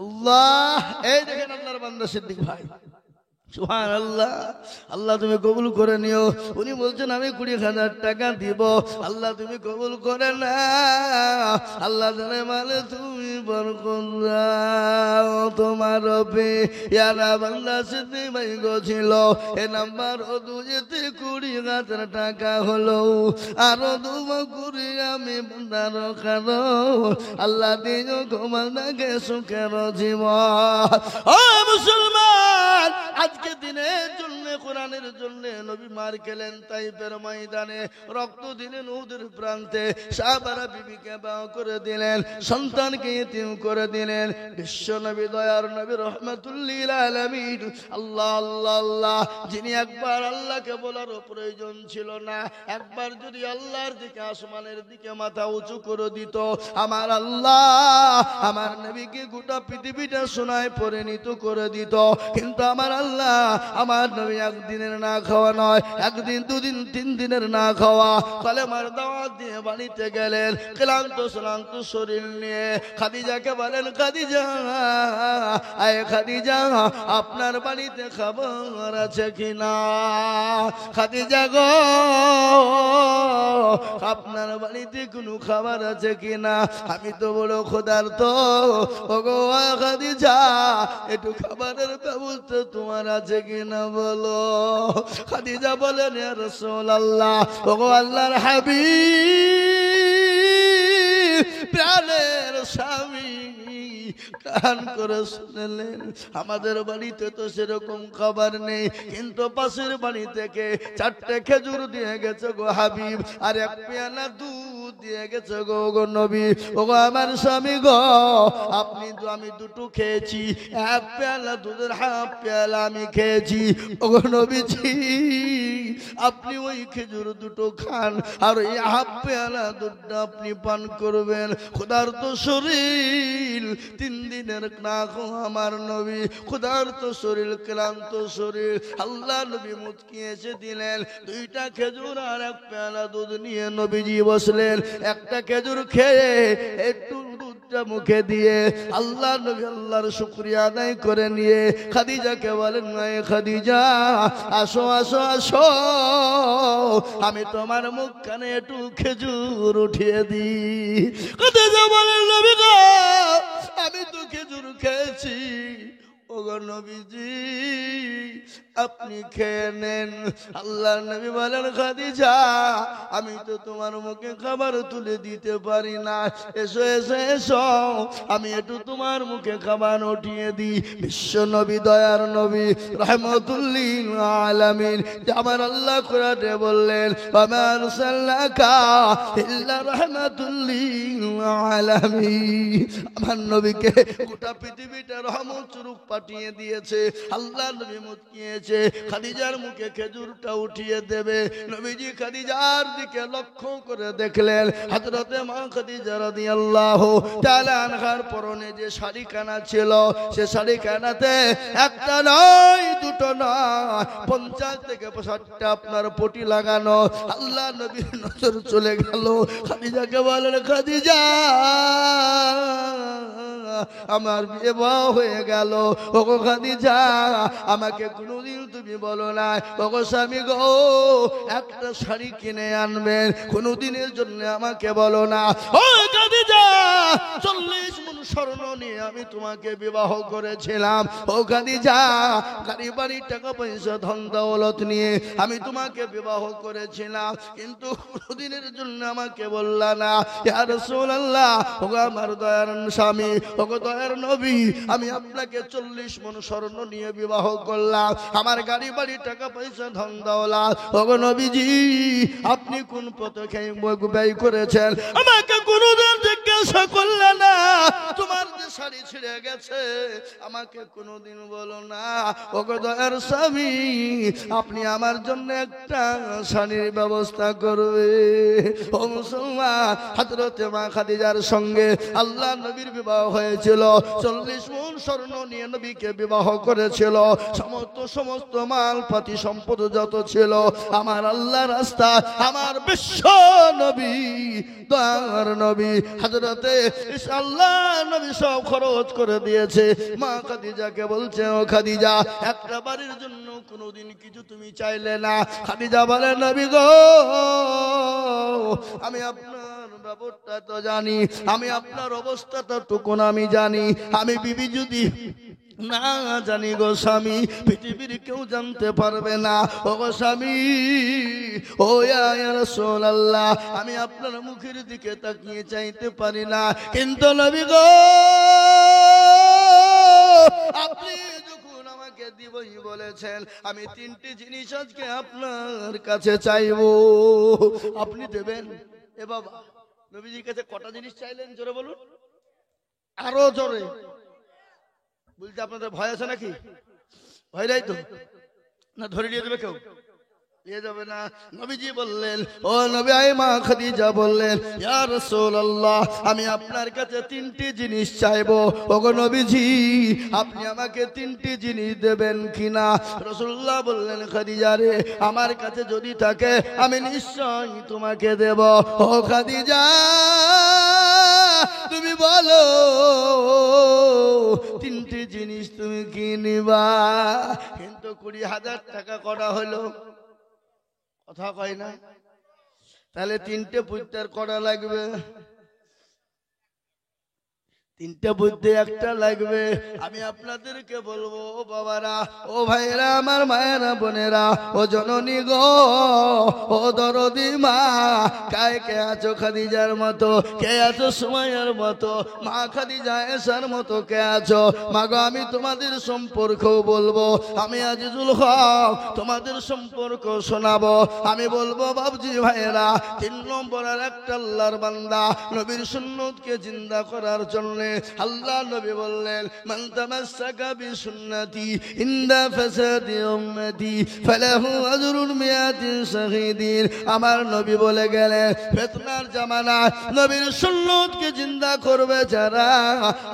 আল্লাহ এই দেখেন আল্লাহর বান্দা সিদ্দিক ভাই সুবহানাল্লাহ আল্লাহ তুমি কবুল করে নিও উনি বলছেন আমি 20,000 টাকা দিব আল্লাহ তুমি কবুল করে না আল্লাহ জানে মানে তুমি বরকত দাও তোমার রবে ইয়ারা বান্দা সিদ্দিক ভাই গো ছিল এ নাম্বার 2 20,000 টাকা হলো আরো 2 করে আমি বান্দার কারণ আল্লাহ দিও ঘুমানাকে সুখের জীবন ও মুসলমান আজকে দিনের জন্য কোরআনের জন্য নবী মার খেলেন তাইফের ময়দানে রক্ত দিলেন উহুদের প্রান্তে সাহাবারা বিবিকে বিবাহ করে দিলেন সন্তানকে ইতিম করে দিলেন বিশ্ব নবী দয়ার নবী রহমাতুল লিল আলামিন আল্লাহ আল্লাহ আল্লাহ যিনি একবার আল্লাহকে বলার প্রয়োজন ছিল না একবার যদি আল্লাহর দিকে আসমানের দিকে মাথা উঁচু করে দিত আমার আল্লাহ আমার নবীকে গোটা পৃথিবীটা সোনায় পরিণত করে দিত কিন্তু আমার আল্লাহ আমার নবী একদিনের না খাওয়া নয় একদিন 2 দিন 3 দিনের না খাওয়া কালেমার দাওয়াত দিয়ে বাড়িতে গেলেন ক্লান্ত শ্রান্ত শরীর নিয়ে খাদিজাকে বলেন খাদিজা আয় খাদিজা আপনার বাড়িতে খাবার আছে কিনা খাদিজা গো আপনার বাড়িতে কোনো খাবার আছে কিনা আমি তো বড় ক্ষুধার্ত ওগো খাদিজা একটু খাবারের ব্যবস্থা তোমার আছে কিনা বলো খাদিজা বলেন ইয়া রাসূলুল্লাহ ওগো আল্লাহর হাবিব প্রাণের কান করে শুনলেন। আমাদের বাড়িতে তো সেরকম খাবার নেই, কিন্তু পাশের বাড়ি থেকে 4টে খেজুর দিয়ে গেছে গো হাবিব, আর 1 পেয়ালা দুধ দিয়ে গেছে গো গো নবী। ও গো আমার স্বামী গো, আপনি তো, আমি 2টো খেয়েছি, 1 পেয়ালা দুধের 1/2 পেয়ালা আমি খেয়েছি। ও গো নবীজি, আপনি ওই খেজুর 2টো খান, আর ওই 1/2 পেয়ালা দুধটা আপনি পান করবেন। খোদার তো শরীর 3 দিনের না খো আমার নবী, খোদার তো শরীর, ক্লান্ত শরীর। আল্লাহ নবী মুচকি এসে দিলেন 2টা খেজুর আর 1 পেয়ালা দুধ নিয়ে নবীজি বসলেন। একটা খেজুর খেয়ে একটু দুধটা মুখে দিয়ে আল্লাহ নবী আল্লাহর শুকরিয়া আদায় করে নিয়ে খাদিজাকে বলেন, নয় খাদিজা, আসো আসো আসো, আমি তোমার মুখখানে একটু খেজুর উঠিয়ে দিই। খাদিজা বলেন, নবী গো, আমি তো খেজুর খেয়েছি। ও গো নবীজি, আপনি খেয়ে নেন। আল্লাহর নবী বলেন, খাদিজা, আমি তো তোমার মুখে খাবার তুলে দিতে পারি না, এসো এসো এসো, আমি একটু তোমার মুখে খাবার উঠিয়ে দিই। বিশ্ব নবী, দয়ার নবী, রাহমাতুল্লিল আলামিন, আমার আল্লাহ কোরআনে বললেন, ওয়া আরসালনাকা ইল্লা রাহমাতুল্লিল আলামিন। আমার নবীকে গোটা পৃথিবীটা রহমত স্বরূপ পাঠিয়ে দিয়েছে। আল্লাহ নবী মুচকিয়েছে, খাদিজার মুখে খেজুরটা উঠিয়ে দেবে। নবীজি খাদিজার দিকে লক্ষ্য করে দেখলেন, হযরতে মা খাদিজা রাদিয়াল্লাহু তাআলা আনহার পরনে যে শাড়িখানা ছিল, সে শাড়িখানাতে একটা নয়, 2টো নয়, 50 থেকে 60টা আপনার পটি লাগানো। আল্লাহ নবীর নজর চলে গেল, খাদিজাকে বলেন, খাদিজা, আমার বিবাহ হয়ে গেল। ওগো খাদিজা, আমাকে কোনোদিন তুমি বলো না, ওগো স্বামী গো, একটা শাড়ি কিনে আনবেন, কোনোদিনের জন্য আমাকে বলো না। ও খাদিজা, 40 মণ স্বর্ণ নিয়ে আমি তোমাকে বিবাহ করেছিলাম। ও খাদিজা, গাড়ি বাড়ি টাকা পয়সা ধন দৌলত নিয়ে আমি তোমাকে বিবাহ করেছিলাম, কিন্তু কোনোদিনের জন্য আমাকে বললা না। ইয়া রাসূলুল্লাহ, ওগো আমার দয়ার স্বামী, ওগো দয়ার নবী, আমি আপনাকে 40 মণ স্বর্ণ নিয়ে বিবাহ করলাম, আমার গাড়ি বাড়ি টাকা পয়সা ধন দৌলত, ওগো নবীজি, আপনি কোন পথে ব্যয় করেছেন আমাকে কোনোদিন জিজ্ঞাসা করলেন না। তোমার যে শাড়ি ছিঁড়ে গেছে আমাকে কোনোদিন বলো না। ওগো দয়ার স্বামী, আপনি আমার জন্য একটা শাড়ির ব্যবস্থা করবে। ও মুসলমান, হযরতে মা খাদিজার সঙ্গে আল্লাহ নবীর বিবাহ হয়েছিল। 40 মণ স্বর্ণ নিয়ে নবীকে বিবাহ করেছিল। সমস্ত মাল পাতি সম্পদ যত ছিল, আমার আল্লাহ রাস্তা, আমার বিশ্ব নবী, দয়ার নবী হযরতে আল্লাহ নবী সব খরচ করে দিয়েছে। মা খাদিজাকে বলছে, ও খাদিজা, একটা বাড়ির জন্য কোনোদিন কিছু তুমি চাইলে না। খাদিজা বলে, নবী গো, আমি আপনার ব্যাপারটা তো জানি, আমি আপনার অবস্থাটা টুকুন আমি জানি। আমি বিবি যদি না জানি গো স্বামী, পৃথিবীর কেউ জানতে পারবে না। ও গো স্বামী, ও ইয়া রাসূলুল্লাহ, আমি আপনার মুখের দিকে তাকিয়ে চাইতে পারি না, কিন্তু নবী গো, আপনি যখন আমাকে দিবই বলেছেন, আমি 3টি জিনিস আজকে আপনার কাছে চাইবো, আপনি দেবেন। এ বাবা, নবীজির কাছে কটা জিনিস চাইলেন জোরে বলুন, আরো জোরে বলতে। আপনাদের ভয় আছে নাকি? ভয় নাই তো? না ধরে নিয়ে দেবে কেউ? নিয়ে যাবে না। নবীজি বললেন, ও নবী, আই মা খাদিজা বললেন, ইয়া রাসূলুল্লাহ, আমি আপনার কাছে 3টি জিনিস চাইবো। ওগো নবীজি, আপনি আমাকে 3টি জিনিস দেবেন কিনা? রাসূলুল্লাহ বললেন, খাদিজা রে, আমার কাছে যদি থাকে আমি নিশ্চয় তোমাকে দেব। ও খাদিজা, তুমি বলো 3টি জিনিস তুমি কি নিবা? কিন্তু 20,000 টাকা করা হলো, কথা কয় না? তাহলে 3টে পুত্র করা লাগবে। তিনটা বুদ্ধি একটা লাগবে। আমি আপনাদেরকে বলবো ও বাবারা, ও ভাইরা, আমার মায়েরা, বোনেরা, ও জননী গো, ও দরদি মা, কায় কে আছো খাদিজার মতো, কে আছো সুমাইয়ার মতো, মা খাদিজা এসার মতো কে আছো? মাগো আমি তোমাদের সম্পর্ক বলবো, আমি আজিজুল হক তোমাদের সম্পর্ক শোনাবো। আমি বলবো বাবজি ভাইরা, 3 নম্বরের একটা আল্লাহর বান্দা নবীর সুন্নতকে জিন্দা করার জন্য আল্লাহ নবী বললেন, মান তামাসসাকা বিসুন্নতি ইনদা ফাসাদি উম্মতি ফালাহু আজরুন মিয়াতি শাহীদিন। আমার নবী বলে গেলেন, ফিতনার জামানা নবীর সুন্নতকে জিন্দা করবে যারা,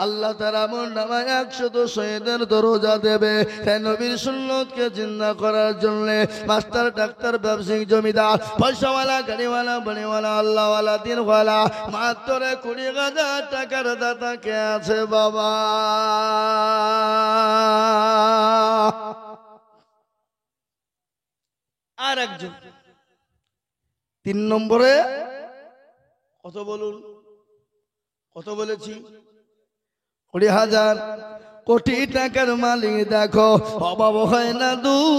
আল্লাহ তাআলা আমলনামায় 100 শহীদের দরজা দেবে। তাই নবীর সুন্নতকে জিন্দা করার জন্য মাস্টার, ডাক্তার, ব্যবসায়িক, জমিদার, পয়সাওয়ালা, গাড়িওয়ালা, বাড়িওয়ালা, আল্লাহওয়ালা, দিনওয়ালা, মাত্র 20,000 টাকার দাতা কে আছে বাবা? আর একজন 3 নম্বরে কত বলুন? কত বলেছি? 20,000 কোটি টাকার মালিক দেখো, অভাব হয় না দূর,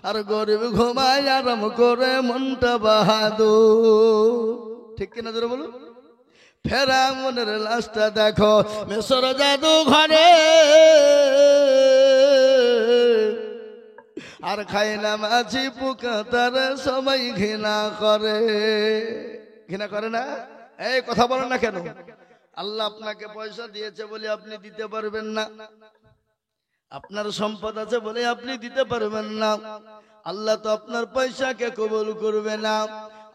আর গরিব ঘুমায় আরাম করে মনটা বাহাদুর। ঠিক কিনা জোরে বলুন? ফেরাউনের লাশটা দেখো মিশর জাদু ঘরে, আর খায় না মাছি পোকা, তার সবাই ঘৃণা করে। ঘৃণা করে না? এই কথা বলেন না কেন? আল্লাহ আপনাকে পয়সা দিয়েছে বলে আপনি দিতে পারবেন না, আপনার সম্পদ আছে বলে আপনি দিতে পারবেন না। আল্লাহ তো আপনার পয়সাকে কবুল করবে না।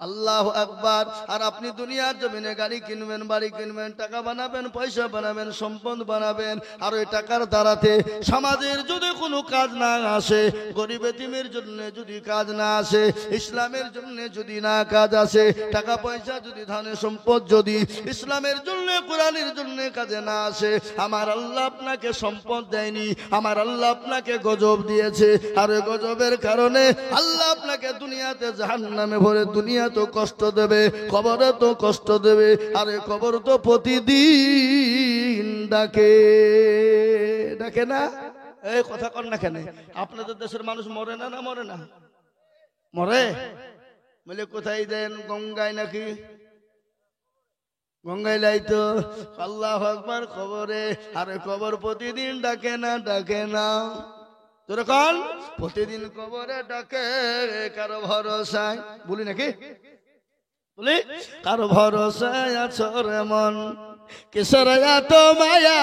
আল্লাহু আকবার। আর আপনি দুনিয়ার জমিনে গাড়ি কিনবেন, বাড়ি কিনবেন, টাকা বানাবেন, পয়সা বানাবেন, সম্পদ বানাবেন, আর ওই টাকার দ্বারাতে সমাজের যদি কোনো কাজ না আসে, গরিব এতিমের জন্য যদি কাজ না আসে, ইসলামের জন্য যদি না কাজ আসে, টাকা পয়সা যদি, ধনে সম্পদ যদি ইসলামের জন্য, কোরআনের জন্য কাজে না আসে, আমার আল্লাহ আপনাকে সম্পদ দেয়নি, আমার আল্লাহ আপনাকে গজব দিয়েছে। আর ওই গজবের কারণে আল্লাহ আপনাকে দুনিয়াতে জাহান্নামে ভরে, দুনিয়া তো কষ্ট দেবে, কবরে তো কষ্ট দেবে। আর এই কবর তো প্রতিদিন ডাকে, ডাকে না? এই কথা কর না কেন? আপনাদের দেশের মানুষ মরে না? না মরে না? মরে বলে কোথায় দেন? গঙ্গায় নাকি? গঙ্গায় লাইতো। আল্লাহু আকবার। কবরে, আর কবর প্রতিদিন ডাকে না? ডাকে না? তোরকম প্রতিদিন কবরে ডাকে, কারো ভরসায়, বলি নাকি? বলি কারো ভরসায় আছো রে মন, কিসের এত মায়া,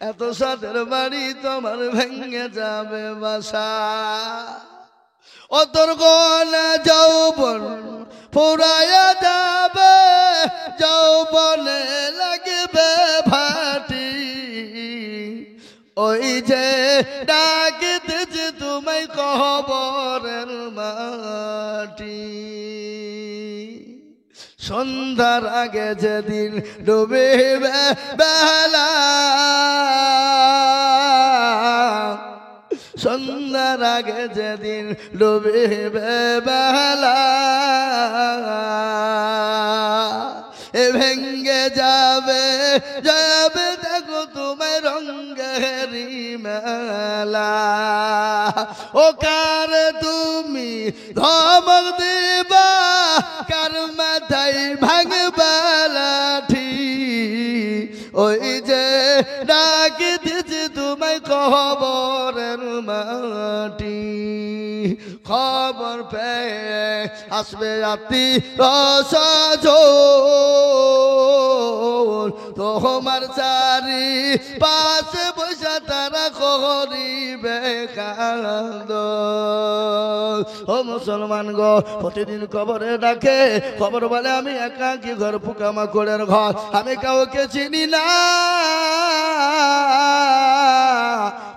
এত সাদের বাড়ি তোমার ভেঙে যাবে বাসা। ও তোর গলে যৌবন ফুরাইয়া যাবে, যৌবনে লাগবে ভাটি, ওই যে ডাকিতেছে তোমায় কবরের মাটি। সন্ধ্যার আগে যেদিন ডুবে বেলা, সন্ধ্যার আগে যেদিন ডুবে বেলা, এ ভেঙ্গে যাবে, যাবে দেখো তোমায় রঙ্গেরি মেলা। ও কার তুমি ধমক দিবা, কার মাথায় ভাঙবা লাঠি, ওই যে ডাকি দিছে তোমায় কবরের মাটি। খবর পেয়ে আসবে রাতি রসজন, তোমার চারি পাশে বসে তারা করিবে কান্দন। ও মুসলমান গো, প্রতিদিন কবরে ডাকে, খবর বলে আমি একাকী ঘর, পোকামাকড়ের ঘর, আমি কাউকে চিনি না।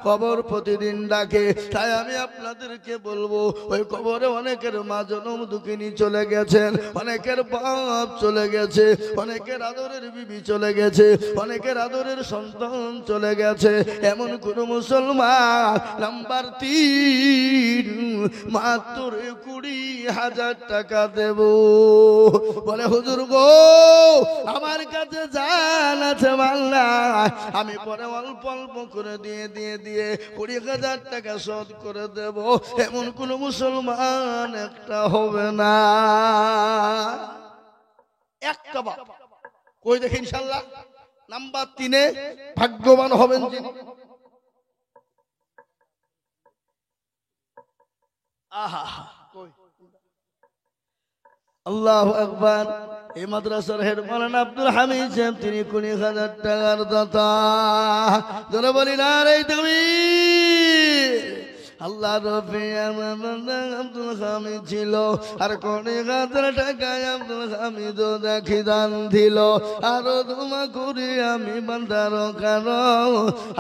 কবর প্রতিদিন ডাকে। তাই আমি আপনাদেরকে বলবো, ওই কবরে অনেকের মা জনম দুঃখিনী চলে গেছেন, অনেকের বাপ চলে গেছে, অনেকের আদরের বিবি চলে গেছে, অনেকের আদরের সন্তান চলে গেছে। এমন কোন মুসলমান নাম্বার 3 মাত্র 20,000 টাকা দেব। বলে হুজুর গো, আমার কাছে জান আছে মাল্লা, আমি পরে অল্প অল্প করে দিয়ে 20,000 টাকা শোধ করে দেব। এমন কোন মুসলমান একটা হবে না, একটা বাপ কই দেখি ইনশাআল্লাহ। নাম্বার 3 ভাগ্যবান হবেন যিনি। আহা কই আল্লাহু আকবার। এই মাদ্রাসার হেড মাওলানা আব্দুল হামিদ সাহেব, তিনি 20,000 টাকার দাতা। যারা বলি না রে তাকবীর। আল্লাহ রবি আব্দুল হামিদ ছিল, আর 20,000 টাকায় আব্দুল হামিদ দেখি দান দিল। আরো তোমা করি আমি বান্দার কারণ,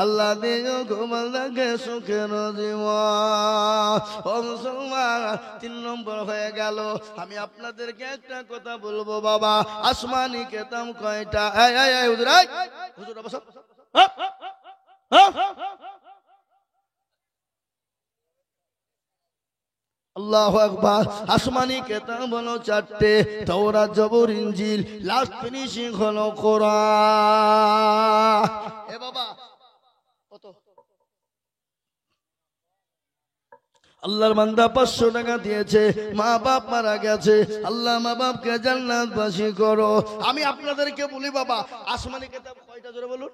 আল্লাহ দিও ঘুমালাকে সুখের জীবন। ও মুসলমান, 3 নম্বর হয়ে গেল। আমি আপনাদেরকে একটা কথা বলবো বাবা, আসমানি কেতাম কয়টা? হুজুর হুজুর বসো। আল্লাহু আকবার। আসমানি কিতাব হলো 4টে, তাওরাত, জবুর, ইনজিল, লাস্ট ফিনিশিং হলো কোরআন। এ বাবা কত? আল্লাহর বান্দা 500 টাকা দিয়েছে, মা বাপ মারা গেছে, আল্লাহ মা বাপকে জান্নাতবাসী করো। আমি আপনাদেরকে বলি বাবা, আসমানি কিতাব কয়টা জোরে বলুন?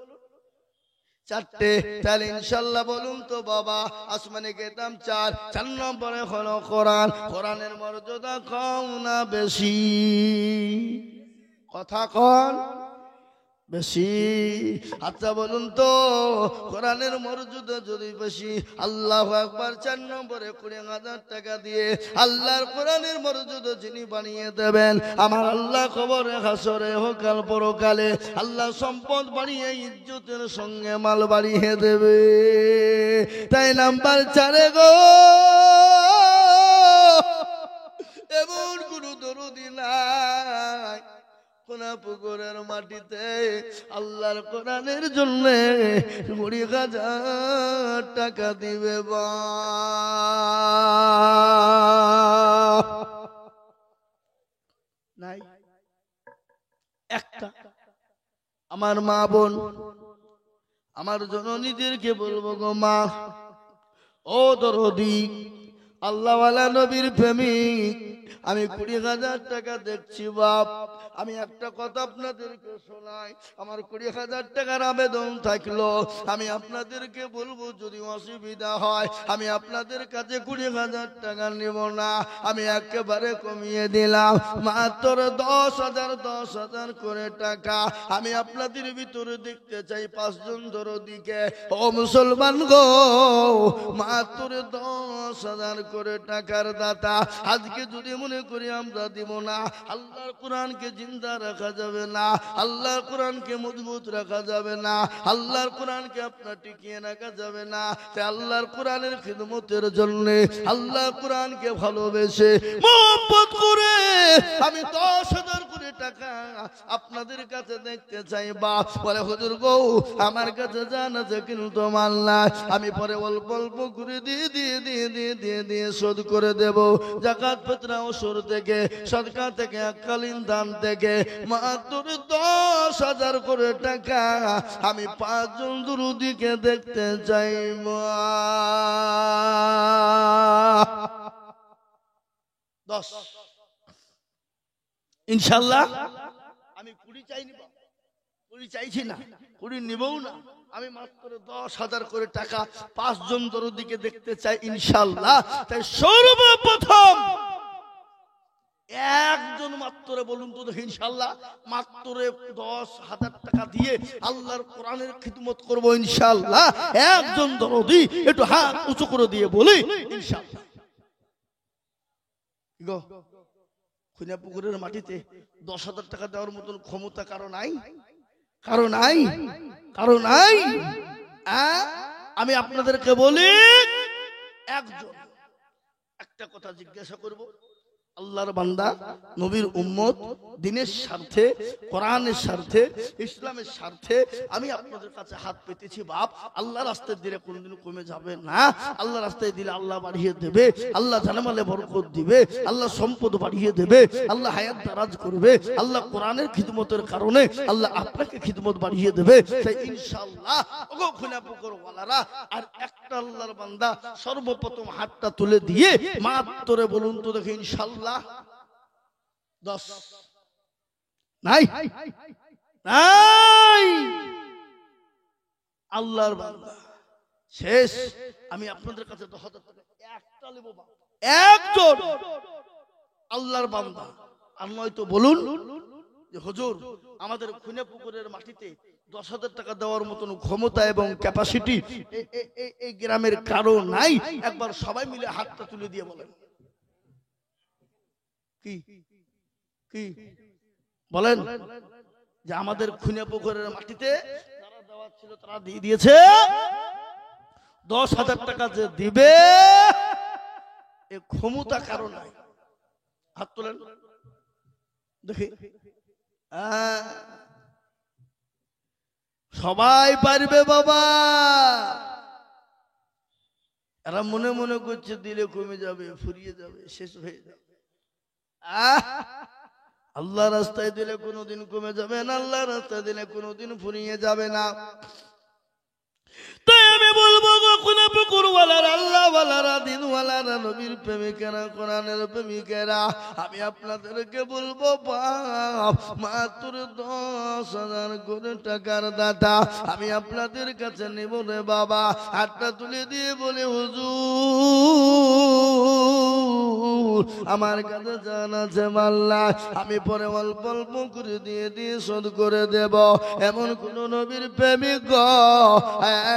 4টে। তাহলে ইনশাআল্লাহ বলুন তো বাবা, আসমানি কিতাব 4 নম্বরে হলো কোরআন। কোরআনের মর্যাদা কম না বেশি? কথা কন বেশি। আচ্ছা বলুন তো, কোরআনের মর্যাদা যদি বেশি, আল্লাহু আকবার, 4 নম্বরে 20,000 টাকা দিয়ে আল্লাহর কোরআনের মর্যাদা যিনি বানিয়ে দেবেন, আমার আল্লাহ কবরে হাসরে হোকাল পরকালে আল্লাহ সম্পদ বাড়িয়ে ইজ্জতের সঙ্গে মাল বাড়িয়ে দেবে। তাই নাম্বার 4 গো, এমন কোন দরদি নাই কোনা পুকুরের মাটিতে আল্লাহর কোরআনের জন্য 20,000 টাকা দিবে বা নাই একটা। আমার মা বোন, আমার জননীদেরকে বলবো গো মা, ও দরদি, আল্লাহওয়ালা নবীর প্রেমিক, আমি 20,000 টাকা দেখছি বাপ। আমি একটা কথা আপনাদেরকে শোনাই, আমার 20,000 টাকার আবেদন থাকলো। আমি আপনাদেরকে বলবো, যদি অসুবিধা হয় আমি আপনাদের কাছে 20,000 টাকা নেব না, আমি একেবারে কমিয়ে দিলাম, মাত্র 10,000 করে টাকা। আমি আপনাদের ভিতরে দেখতে চাই 5 জন দরদিকে। ও মুসলমান গো, মাত্র 10,000 করে টাকার দাতা। আজকে যদি মনে করি আমরা দিব না, আল্লাহর কোরআনকে জিন্দা রাখা যাবে না, আল্লাহর কোরআনকে মজবুত রাখা যাবে না, আল্লাহর কোরআনকে আপনার টিকিয়ে রাখা যাবে না। তাই আল্লাহর কোরআনের খিদমতের জন্য, আল্লাহর কোরআনকে ভালোবেসে মোহাম্মত করে আমি 10,000 করে টাকা আপনাদের কাছে দেখতে চাই বা। বলে হুজুর গো, আমার কাছে জান আছে কিন্তু মাল নাই, আমি পরে অল্প অল্প করে দিয়ে শোধ করে দেব। যাকাত ফিতরা ওসুর থেকে, সদকা থেকে, এককালীন দান থেকে মাত্র 10,000 করে টাকা আমি 5 জন দুরুদিকে দেখতে চাই মা। 10 ইনশাআল্লাহ। আমি 20 চাইনি, 20 চাইছি না, 20 নিবও না, আমি মাত্র 10,000 করে টাকা 5 জন দরদিকে দেখতে চাই ইনশাআল্লাহ। তাই সর্বপ্রথম একজন মাত্র বলুন তো দেখি, ইনশাআল্লাহ মাত্র 10,000 টাকা দিয়ে আল্লাহর কোরআনের খিদমত করব ইনশাআল্লাহ। একজন দরদি একটু হাত উঁচু করে দিয়ে বলি ইনশাআল্লাহ। গো, খুনা পুকুরের মাটিতে 10,000 টাকা দেওয়ার মতন ক্ষমতা কারো নাই, কারো নাই, কারো নাই। আমি আপনাদেরকে বলি, একজন একটা কথা জিজ্ঞাসা করব, আল্লাহর বান্দা, নবীর উম্মত, দিনের স্বার্থে, কোরআনের স্বার্থে, ইসলামের স্বার্থে আমি আপনাদের কাছে হাত পেতেছি। বাপ, আল্লাহ রাস্তায় দিলে কোনোদিন কমে যাবে না। আল্লাহ রাস্তায় দিলে আল্লাহ বাড়িয়ে দেবে, আল্লাহ জানামালে বরকত দিবে, আল্লাহ সম্পদ বাড়িয়ে দেবে, আল্লাহ হায়াত দারাজ করবে, আল্লাহ কোরআনের খিদমতের কারণে আল্লাহ আপনাকে খিদমত বাড়িয়ে দেবে। তাই ইনশাআল্লাহ ওগো খুনা পুকুর ওয়ালারা, আর একটা আল্লাহর বান্দা সর্বপ্রথম হাতটা তুলে দিয়ে মাত্র বলুন তো দেখে, ইনশাআল্লাহ 10 নাই নাই আল্লাহর বান্দা শেষ। আমি আপনাদের কাছে 10,000 টাকা একটা নেব, একজন আল্লাহর বান্দা। আর নয়তো বলুন যে হুজুর আমাদের খুনে পুকুরের মাটিতে 10,000 টাকা দেওয়ার মতন ক্ষমতা এবং ক্যাপাসিটি এই গ্রামের কারো নাই। একবার সবাই মিলে হাতটা তুলে দিয়ে বলেন, কি কি বলেন যে আমাদের খুনে পুকুরের মাটিতে যারা দেওয়ার ছিল তারা দিয়ে দিয়েছে। 10,000 টাকা যে দিবে এ ক্ষমতা কারো নাই। হাত তোলেন দেখি। সবাই পারবে বাবা। এরা মনে মনে করছে দিলে কমে যাবে, ফুরিয়ে যাবে, শেষ হয়ে যাবে। আল্লাহ রাস্তায় দিলে কোনোদিন কমে যাবে না, আল্লাহ রাস্তায় দিলে কোনোদিন ফুরিয়ে যাবে না। তাই আমি বলবো খুনা পুকুর ওয়ালারা, আল্লাহ ওয়ালারা, দিন ওয়ালারা, নবীর প্রেমিকেরা, কোরআনের প্রেমিকেরা, আমি আপনাদেরকে বলবো বাপ, মাত্র 10,000 করে টাকার দাতা আমি আপনাদের কাছে নেব রে বাবা। হাতটা তুলে দিয়ে বলে, হুজুর আমার কাছে জান আছে মাল্লা, আমি পরে অল্প অল্প করে দিয়ে দিয়ে শোধ করে দেব। এমন কোন নবীর প্রেমিক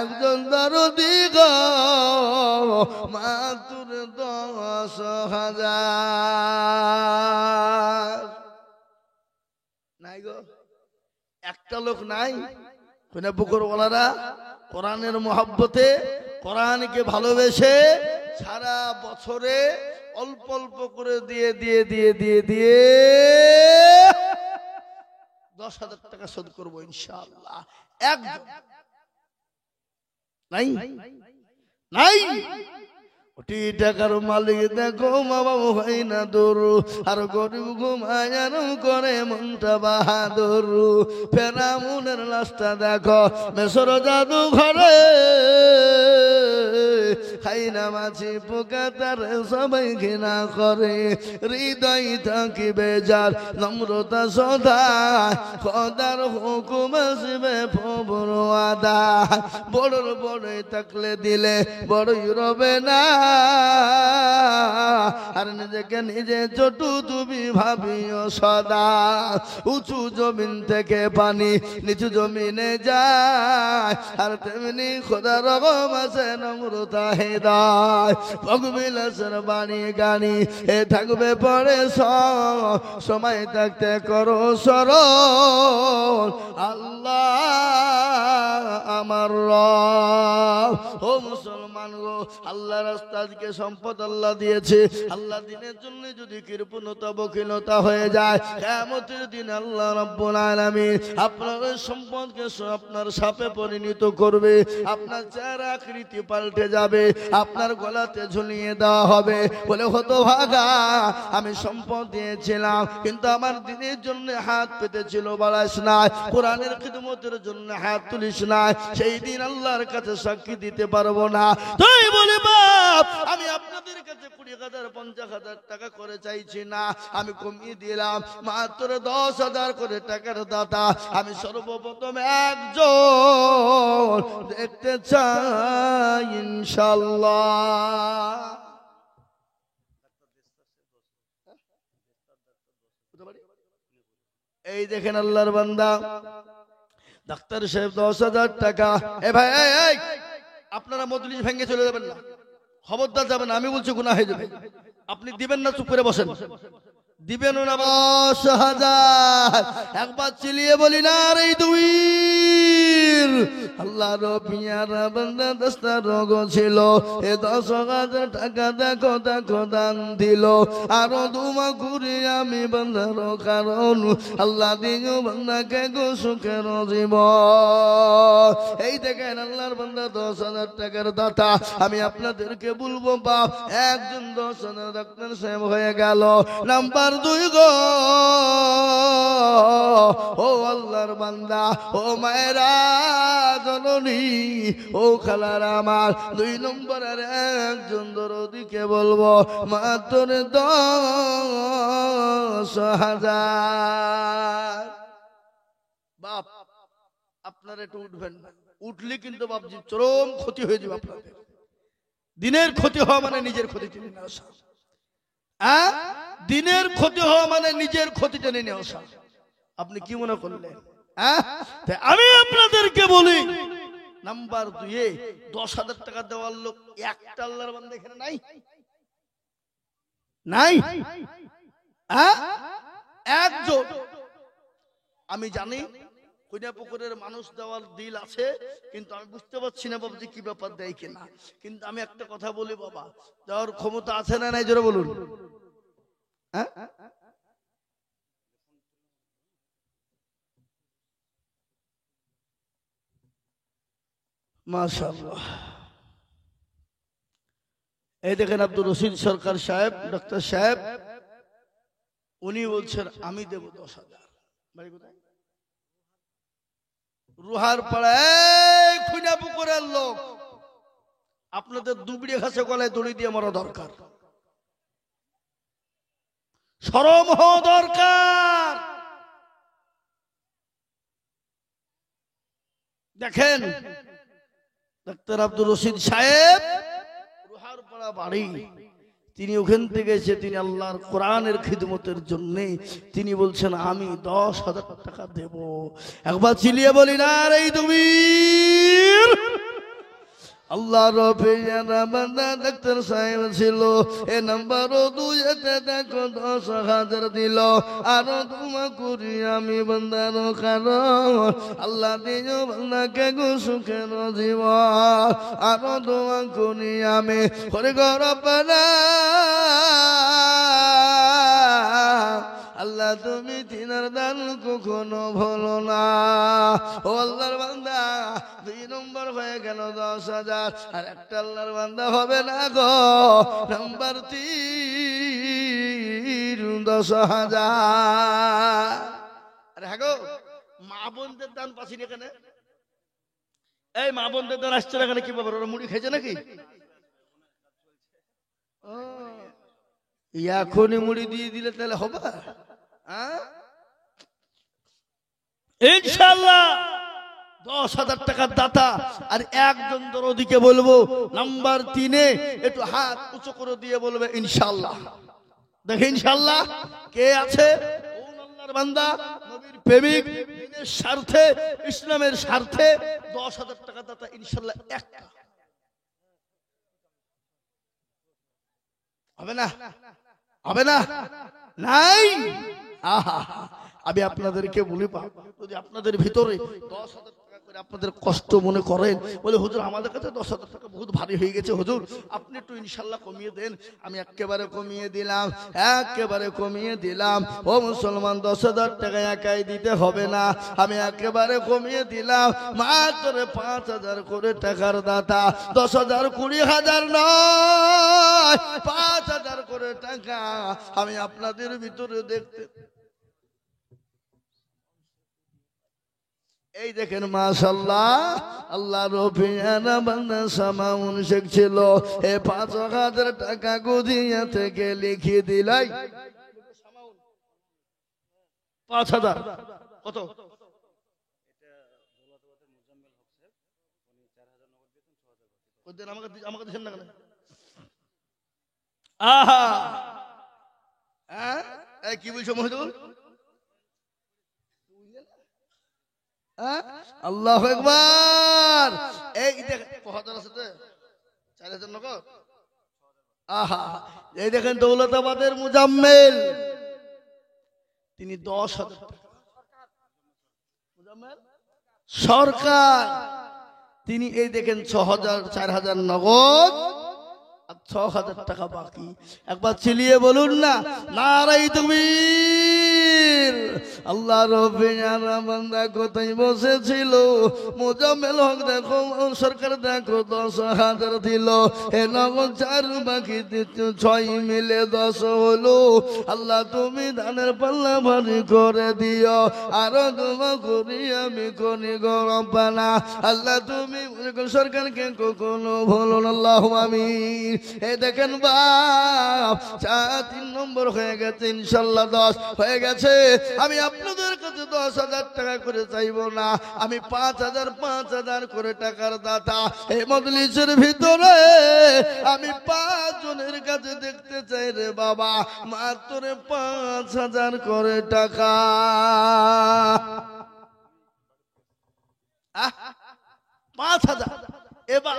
একজন দরদি গো, মাত্র 10,000 নাই গো, একটা লোক নাই। খুনে পুকুর ওয়ালারা কোরআনের মহব্বতে, কোরআনকে ভালোবেসে সারা বছরে অল্প অল্প করে দিয়ে দিয়ে দিয়ে দিয়ে দিয়ে 10,000 টাকা শোধ করবো ইনশাআল্লাহ। একজন নাই নাই। কোটি টাকার মালিক দেখো মা বাবু হয় না দূর, আর গরিব ঘুমায়ানো করে মনটা বাহাদুর। ফেরাউনের লাশটা দেখো মেসর জাদু ঘরে, খাই না মাছি পোকা তার সবাই ঘৃণা করে। হৃদয় থাকি বেজার নম্রতা সদা, খোদার হুকুম আসবে প্রভুর ওয়াদা। বড়র বড়ই থাকলে দিলে বড়ই রবে না, আর নিজেকে নিজে ছোট তুমি ভাবিও সদা। উঁচু জমিন থেকে পানি নিচু জমিনে যায়, আর তেমনি খোদার রকম আছে নম্রতা হৃদয়। ভগবিলাসের বাণী গানি এ থাকবে পরে সময় থাকতে করো স্মরণ, আল্লাহ আমার রব। ও মুসলমান গো, আল্লাহ রাস্তা আজকে সম্পদ আল্লাহ দিয়েছে, আল্লাহ দিনের জন্য যদি কৃপণতা বখিলতা হয়ে যায়, কিয়ামতের দিন আল্লাহ রাব্বুল আলামিন আপনার সম্পদকে আপনার সাপে পরিণত করবে, আপনার চেহারা আকৃতি পাল্টে যাবে, আপনার গলাতে ঝুলিয়ে দেওয়া হবে। বলে হতভাগা, আমি সম্পদ দিয়েছিলাম কিন্তু আমার দিনের জন্য হাত পেতেছিল বাড়াস না, কোরআনের খিদমতের জন্য হাত তুলিস না, সেই দিন আল্লাহর কাছে সাক্ষী দিতে পারবো না। তাই বলে বাপ, আমি আপনাদের কাছে 20,000 50,000 টাকা করে চাইছি না, আমি কমিয়ে দিলাম মাত্র 10,000 করে টাকার দাতা আমি সর্বপ্রথম একজন দেখতে চাই ইনশাআল্লাহ। এই দেখেন আল্লাহর বান্দা ডাক্তার সাহেব 10,000 টাকা। এ ভাই এই আপনারা মজলিস ভেঙে চলে যাবেন না, খবরদার যাবেন না, আমি বলছি গুনাহ হয়ে যাবে। আপনি দিবেন না, চুপ করে বসেন। দিবেন না 10,000। একবার চিলিয়ে বলি না রে দুই। আল্লাহর পিয়ারা বান্দা দস্তা রোগ ছিল, এ 10,000 টাকা দেখো দেখো দান দিল। আরো দুমা ঘুরে আমি বান্দার কারণ আল্লাহ দিও বান্দাকে গো সুখের জীবন। এই দেখেন আল্লাহর বান্দা 10,000 টাকার দাতা। আমি আপনাদেরকে বলবো বাপ, একজন 10,000 ডাক্তার সাহেব হয়ে গেল। নাম্বার 2 গো, ও আল্লাহর বান্দা, ও মায়েরা জননী, ও খালার আমার, 2 নম্বরের একজন দরদিকে বলবো মাত্র 10,000। বাপ আপনারা একটু উঠবেন না, উঠলে কিন্তু বাপজি চরম ক্ষতি হয়ে যাবে আপনাদের। দিনের ক্ষতি হওয়া মানে নিজের ক্ষতি টেনে নেওয়া। দিনের ক্ষতি হওয়া মানে নিজের ক্ষতি টেনে নেওয়া। আপনি কি মনে করলেন? আমি আপনাদেরকে বলি, নাম্বার 2 10,000 টাকা দেওয়ার লোক একটা আল্লাহর বান্দা এখানে নাই? নাই? একজন। আমি জানি কইনাপুকুরের মানুষ দেওয়ার দিল আছে, কিন্তু আমি বুঝতে পারছি না বাবা যে কি ব্যাপার দেয় কিনা। কিন্তু আমি একটা কথা বলি বাবা, দেওয়ার ক্ষমতা আছে না নাই জোরে বলুন। মাশাআল্লাহ। এই দেখেন আব্দুর রশিদ সরকার সাহেব, ডক্টর সাহেব, উনি বলছেন আমি দেব 10,000। বাড়ি কোথায়? রুহার পাড়ায়, খুইনাপুকুরের লোক। আপনাদের দুবড়ি ঘাসে গলায় দড়ি দিয়ে মরা দরকার, শরম হওয়া দরকার। দেখেন ডাক্তার আব্দুর রশিদ সাহেব, রুহার পাড়া বাড়ি, তিনি ওখান থেকে এসে তিনি আল্লাহর কোরআনের খিদমতের জন্য তিনি বলছেন আমি 10,000 টাকা দেব। একবার চিলিয়ে বলি না রে তুমি। আল্লাহর পিয়ারা বান্দা ডাক্তার সাহেব ছিল, এ নাম্বার 2 এতে দেখো 10,000 দিল। আরো তোমা করি আমি বান্দার কারণ আল্লাহ দিও বান্দাকে গো সুখের জীবন। আরো তোমা করি আমি হরে গরপনা আল্লাহ তুমি তিনার দান কখনো ভুলো না। ও আল্লাহর বান্দা 2 নম্বর হয়ে গেল 10,000, আর একটা আল্লাহর বান্দা হবে না গো। নাম্বার 3 10,000। আরে হ্যাঁ গো, মা বোনদের দান পাচ্ছি এখানে। এই মা বোনদের দান আসছে এখানে, কি ব্যাপার? ওরা মুড়ি খেয়েছে নাকি? এখনই মুড়ি দিয়ে দিলে তাহলে হবে? ইনশাআল্লাহ 10,000 টাকার দাতা। আর একজন দরদিকে বলবো নাম্বার 3 একটু হাত উঁচু করে দিয়ে বলবে ইনশাআল্লাহ। দেখে ইনশাআল্লাহ কে আছে? কোন আল্লাহর বান্দা, নবীর প্রেমিক, দ্বীনের স্বার্থে, ইসলামের স্বার্থে 10,000 টাকা দাতা ইনশাআল্লাহ একটা হবে না? হবে না? নাই? আহা, আমি আপনাদেরকে বলি যদি আপনাদের ভিতরে 10,000 টাকা করে আপনাদের কষ্ট মনে করেন, বলে হুজুর আমাদের কাছে 10,000 টাকা বহুত ভারী হয়ে গেছে, হুজুর আপনি একটু ইনশাল্লাহ কমিয়ে দেন। আমি একেবারে কমিয়ে দিলাম, একেবারে কমিয়ে দিলাম। ও মুসলমান, 10,000 টাকা একাই দিতে হবে না, আমি একেবারে কমিয়ে দিলাম। মাত্র 5,000 করে টাকার দাতা, 10,000 20,000 নয়, 5,000 করে টাকা আমি আপনাদের ভিতরে দেখতে। এই দেখেন মাশাআল্লাহ, আল্লাহ রবিয়ানা বান্দা সামাউন শেখ ছিল, এ 5,000 টাকা গুদিয়া থেকে লিখে দিলাই। 5,000 কত? আমাকে দিচ্ছেন না কেন? আহা, কি বলছো মহিদুল? আল্লাহু আকবার। এই দেখেন 5,000 আছে তো 4,000 নগদ। আহা, এই দেখেন দৌলতাবাদের মুজাম্মেল তিনি 10,000 টাকা। সরকার তিনি এই দেখেন 6,000 4,000 নগদ আর 6,000 টাকা বাকি। একবার চিলিয়ে বলুন না, নারাই তাকবীর। আল্লাহ রাব্বুল আলামিন বান্দা কোথায় বসেছিল, মোজাম্মেল হক দেখো সরকার দেখো 10,000 দিল, এ নগদ 4 বাকি 6 মিলে 10 হলো। আল্লাহ তুমি ধানের পাল্লা ভারী করে দিও, আরো দোয়া করি আমি কোনি গরবানা। আল্লাহ তুমি সরকারকে কখনো ভুলো না, আল্লাহুম্মা আমিন। এই দেখেন বাপ 3 নম্বর হয়ে গেছে, ইনশাআল্লাহ 10 হয়ে গেছে। আমি আপনাদের কাছে 10,000 টাকা করে চাইবো না, আমি 5,000 করে টাকার দাতা। এই মজলিসের ভিতরে আমি 5 জনের কাছে দেখতে চাই রে বাবা, মাত্র 5,000 করে টাকা। 5,000 এবার